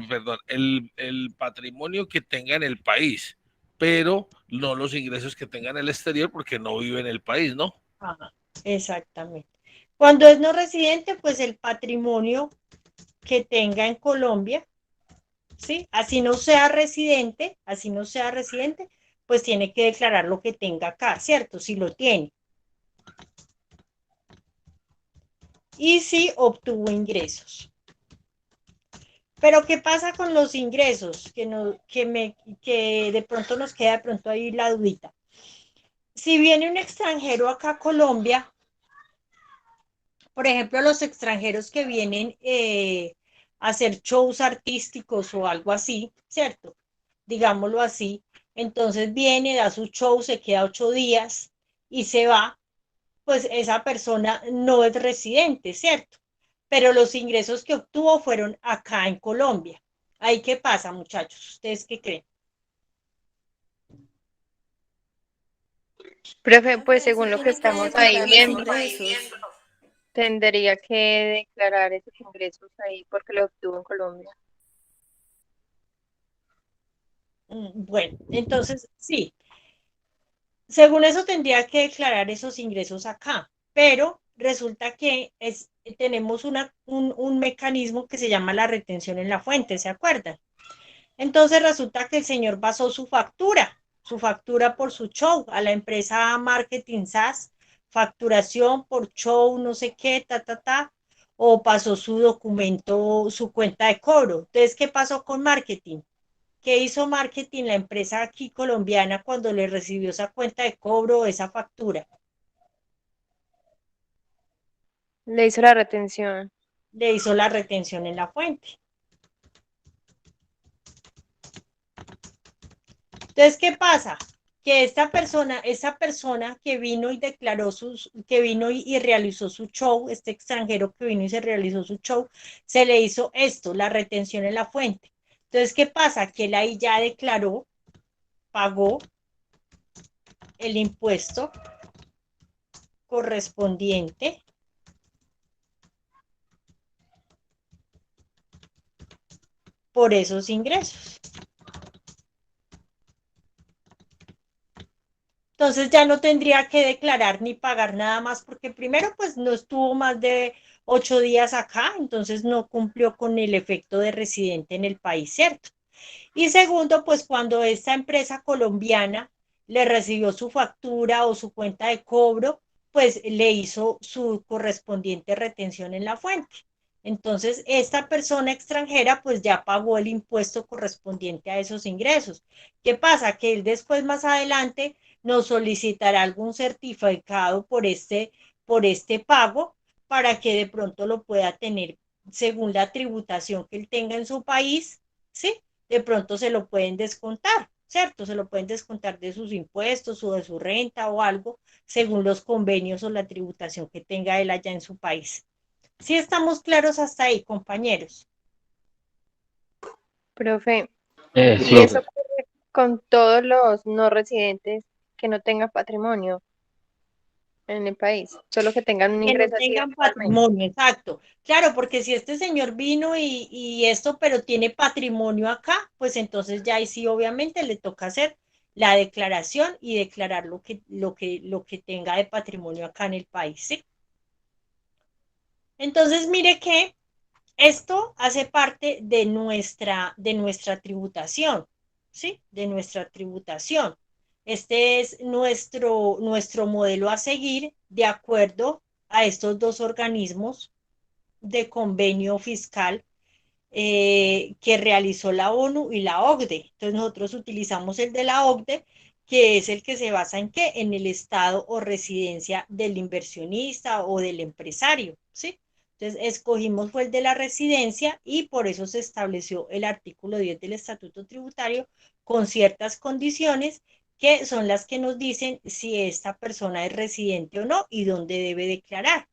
perdón, el patrimonio que tenga en el país, pero no los ingresos que tenga en el exterior porque no vive en el país, ¿no? Ajá, exactamente. Cuando es no residente, pues el patrimonio que tenga en Colombia, ¿sí? Así no sea residente, pues tiene que declarar lo que tenga acá, ¿cierto? Si lo tiene. Y si obtuvo ingresos. Pero ¿qué pasa con los ingresos? Que de pronto nos queda de pronto ahí la dudita. Si viene un extranjero acá a Colombia, por ejemplo, los extranjeros que vienen a hacer shows artísticos o algo así, ¿cierto? Digámoslo así. Entonces viene, da su show, se queda 8 días y se va, pues esa persona no es residente, ¿cierto? Pero los ingresos que obtuvo fueron acá en Colombia. ¿Ahí qué pasa, muchachos? ¿Ustedes qué creen? Profe, pues según lo que Tiene que estamos ahí declarar los viendo, ingresos. tendría que declarar esos ingresos ahí porque lo obtuvo en Colombia. Bueno, entonces sí, según eso tendría que declarar esos ingresos acá, pero resulta que tenemos un mecanismo que se llama la retención en la fuente, ¿se acuerdan? Entonces resulta que el señor basó su factura por su show a la empresa Marketing SAS, facturación por show, no sé qué, o pasó su documento, su cuenta de cobro. Entonces, ¿qué pasó con marketing? ¿Qué hizo marketing la empresa aquí colombiana cuando le recibió esa cuenta de cobro o esa factura? Le hizo la retención. Le hizo la retención en la fuente. Entonces, ¿qué pasa? Que esa persona que vino y declaró que vino y realizó su show, este extranjero que vino y se realizó su show, se le hizo esto, la retención en la fuente. Entonces, ¿qué pasa? Que él ahí ya declaró, pagó el impuesto correspondiente por esos ingresos. Entonces ya no tendría que declarar ni pagar nada más porque primero pues no estuvo más de 8 días acá, entonces no cumplió con el efecto de residente en el país, ¿cierto? Y segundo, pues cuando esta empresa colombiana le recibió su factura o su cuenta de cobro, pues le hizo su correspondiente retención en la fuente. Entonces, esta persona extranjera pues ya pagó el impuesto correspondiente a esos ingresos. ¿Qué pasa? Que él después más adelante nos solicitará algún certificado por este pago para que de pronto lo pueda tener según la tributación que él tenga en su país, ¿sí? De pronto se lo pueden descontar, ¿cierto? Se lo pueden descontar de sus impuestos o de su renta o algo, según los convenios o la tributación que tenga él allá en su país. ¿Sí estamos claros hasta ahí, compañeros? Profe, Sí, y eso ocurre con todos los no residentes que no tengan patrimonio en el país, solo que tengan un Que no ingreso así tengan eventualmente. patrimonio, exacto. Claro, porque si este señor vino y esto, pero tiene patrimonio acá, pues entonces ya ahí sí obviamente le toca hacer la declaración y declarar lo que tenga de patrimonio acá en el país, ¿sí? Entonces, mire que esto hace parte de nuestra tributación, ¿sí? De nuestra tributación. Este es nuestro modelo a seguir de acuerdo a estos dos organismos de convenio fiscal que realizó la ONU y la OCDE. Entonces nosotros utilizamos el de la OCDE, que es el que se basa en qué? En el estado o residencia del inversionista o del empresario, ¿sí? Entonces escogimos fue el de la residencia y por eso se estableció el artículo 10 del Estatuto Tributario con ciertas condiciones que son las que nos dicen si esta persona es residente o no y dónde debe declarar.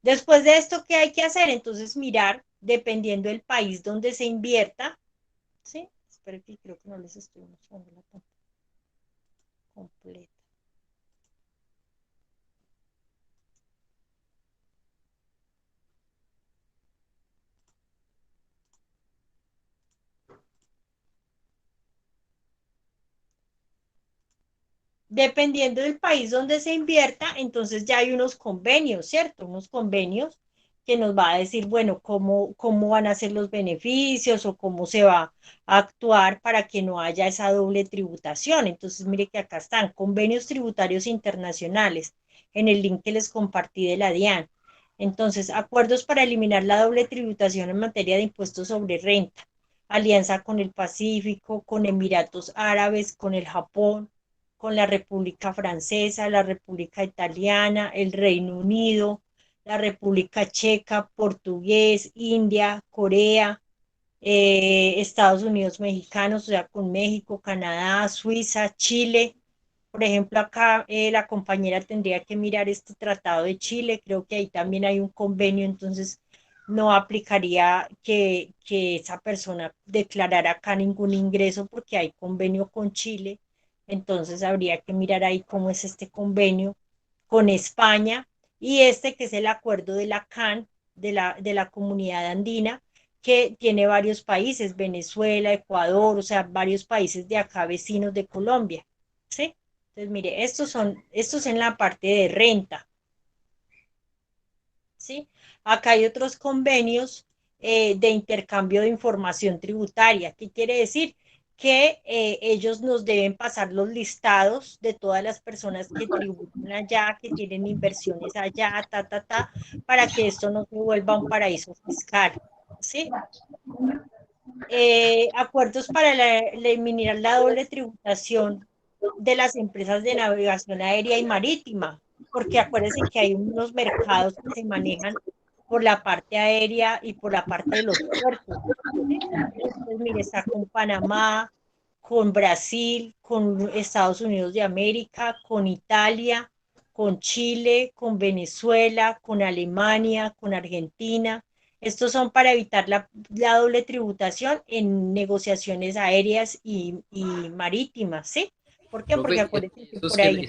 Después de esto, ¿qué hay que hacer? Entonces mirar, dependiendo del país donde se invierta, ¿sí? Espero que creo que no les estoy mostrando la pantalla completa. Dependiendo del país donde se invierta, entonces ya hay unos convenios, ¿cierto? Unos convenios que nos va a decir, bueno, cómo van a ser los beneficios o cómo se va a actuar para que no haya esa doble tributación. Entonces, mire que acá están convenios tributarios internacionales en el link que les compartí de la DIAN. Entonces, acuerdos para eliminar la doble tributación en materia de impuestos sobre renta, alianza con el Pacífico, con Emiratos Árabes, con el Japón, con la República Francesa, la República Italiana, el Reino Unido, la República Checa, Portugués, India, Corea, Estados Unidos mexicanos, o sea, con México, Canadá, Suiza, Chile. Por ejemplo, acá la compañera tendría que mirar este tratado de Chile, creo que ahí también hay un convenio, entonces no aplicaría que esa persona declarara acá ningún ingreso porque hay convenio con Chile, entonces habría que mirar ahí cómo es este convenio con España y este que es el acuerdo de la CAN, de la Comunidad Andina, que tiene varios países, Venezuela, Ecuador, o sea, varios países de acá vecinos de Colombia, ¿sí? Entonces, mire, estos en la parte de renta, ¿sí? Acá hay otros convenios de intercambio de información tributaria. ¿Qué quiere decir? Que ellos nos deben pasar los listados de todas las personas que tributan allá, que tienen inversiones allá, para que esto no se vuelva un paraíso fiscal, ¿sí? Acuerdos para eliminar la doble tributación de las empresas de navegación aérea y marítima, porque acuérdense que hay unos mercados que se manejan por la parte aérea y por la parte de los puertos, ¿sí? Entonces, mire, está con Panamá, con Brasil, con Estados Unidos de América, con Italia, con Chile, con Venezuela, con Alemania, con Argentina. Estos son para evitar la doble tributación en negociaciones aéreas y marítimas, ¿sí? ¿Por qué? Porque Profe, acuérdense que por ahí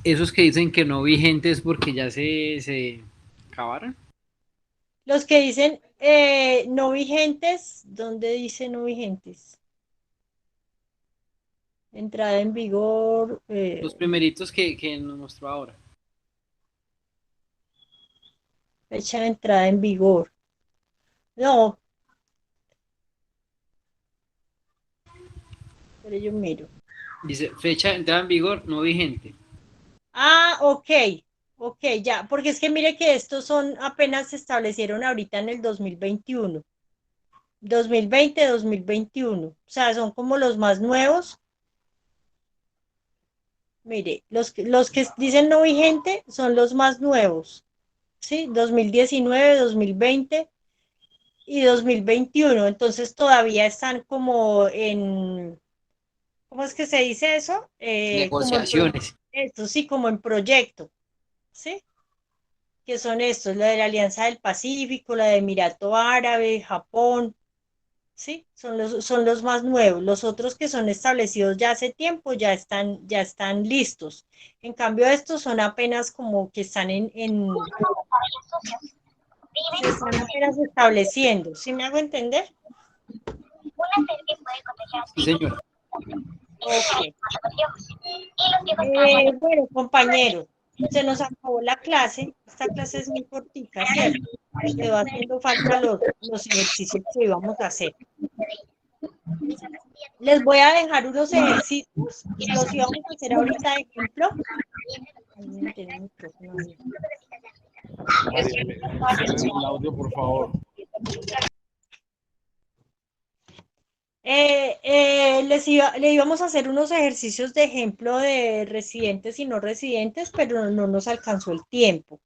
esos que dicen que no vigentes porque ya se acabaron. los que dicen no vigentes, ¿dónde dice no vigentes? Entrada en vigor. Los primeritos que nos mostró ahora. Fecha de entrada en vigor. No. Pero yo miro. Dice fecha de entrada en vigor no vigente. Ah, ok, ya, porque es que mire que estos son, apenas se establecieron ahorita en el 2021, 2021, o sea, son como los más nuevos. Mire, los que dicen no vigente son los más nuevos, ¿sí? 2019, 2020 y 2021, entonces todavía están como en, ¿cómo es que se dice eso? Negociaciones. Esto sí, como en proyecto, ¿sí? Que son estos, la de la Alianza del Pacífico, la de Emirato Árabe, Japón, ¿sí? Son los más nuevos. Los otros que son establecidos ya hace tiempo ya están listos. En cambio, estos son apenas como que están se están apenas estableciendo. ¿Sí me hago entender? Sí, señora. Ok. Bueno, compañeros, se nos acabó la clase. Esta clase es muy cortica, ¿cierto? Quedó haciendo falta los ejercicios que íbamos a hacer. Les voy a dejar unos ejercicios. Los íbamos a hacer ahorita de ejemplo. Cierren el audio, por favor. Le íbamos a hacer unos ejercicios de ejemplo de residentes y no residentes, pero no nos alcanzó el tiempo.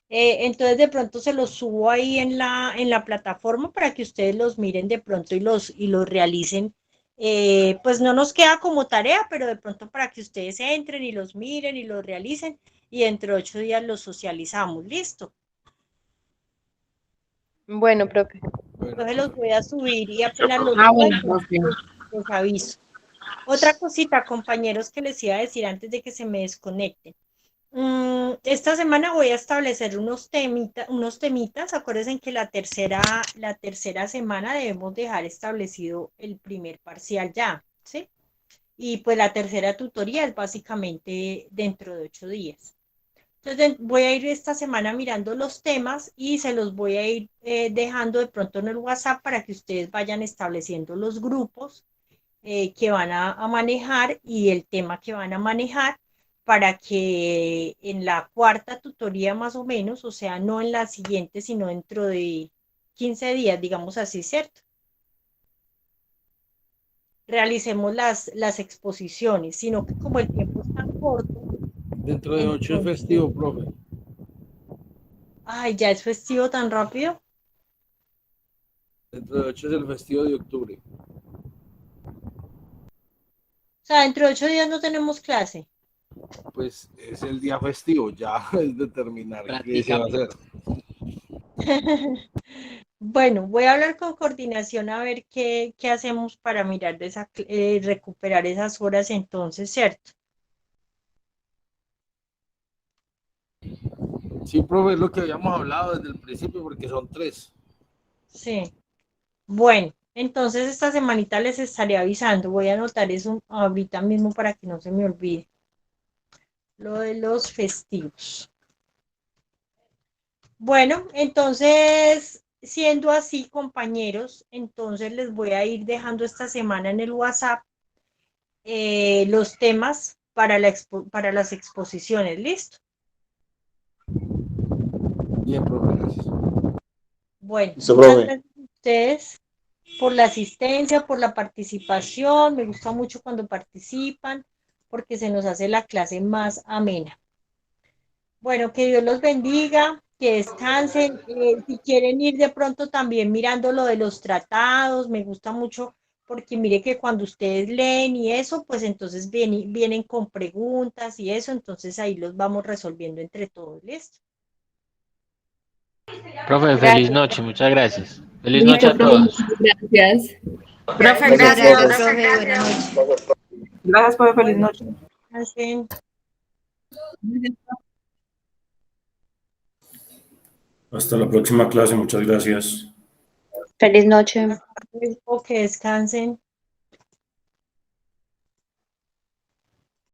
Entonces de pronto se los subo ahí en la plataforma para que ustedes los miren de pronto y los realicen. Pues no nos queda como tarea, pero de pronto para que ustedes entren y los miren y los realicen y dentro de 8 días los socializamos. ¿Listo? Bueno, profe. Entonces los voy a subir y apenas los bueno, les aviso. Otra cosita, compañeros, que les iba a decir antes de que se me desconecten. Esta semana voy a establecer unos temitas. Acuérdense que la tercera semana debemos dejar establecido el primer parcial ya, ¿sí? Y pues la tercera tutoría es básicamente dentro de 8 días. Entonces voy a ir esta semana mirando los temas y se los voy a ir dejando de pronto en el WhatsApp para que ustedes vayan estableciendo los grupos que van a manejar y el tema que van a manejar para que en la cuarta tutoría más o menos, o sea, no en la siguiente, sino dentro de 15 días, digamos así, ¿cierto? Realicemos las exposiciones, sino que como el tiempo es tan corto. Dentro de 8 es festivo, profe. Ay, ¿ya es festivo tan rápido? Dentro de 8 es el festivo de octubre. O sea, dentro de 8 días no tenemos clase. Pues es el día festivo, ya es determinar qué se va a hacer. Bueno, voy a hablar con coordinación a ver qué hacemos para mirar de recuperar esas horas entonces, ¿cierto? Sí, profe, es lo que habíamos hablado desde el principio, porque son 3. Sí. Bueno, entonces esta semanita les estaré avisando. Voy a anotar eso ahorita mismo para que no se me olvide. Lo de los festivos. Bueno, entonces, siendo así, compañeros, entonces les voy a ir dejando esta semana en el WhatsApp los temas para las exposiciones. ¿Listo? Bien, profe, gracias. Bueno, Listo, muchas profe. gracias a ustedes por la asistencia, por la participación. Me gusta mucho cuando participan porque se nos hace la clase más amena. Bueno, que Dios los bendiga, que descansen. Si quieren ir de pronto también mirando lo de los tratados, me gusta mucho porque mire que cuando ustedes leen y eso, pues entonces vienen con preguntas y eso, entonces ahí los vamos resolviendo entre todos. ¿Listo? Profe, feliz noche, muchas gracias. Feliz noche Listo, a profe, todos. muchas gracias. Profe, Gracias, gracias. profe. Profe, buenas noches. Gracias, profe, feliz noche. Hacen- Hasta la próxima clase, muchas gracias. Feliz noche. que descansen.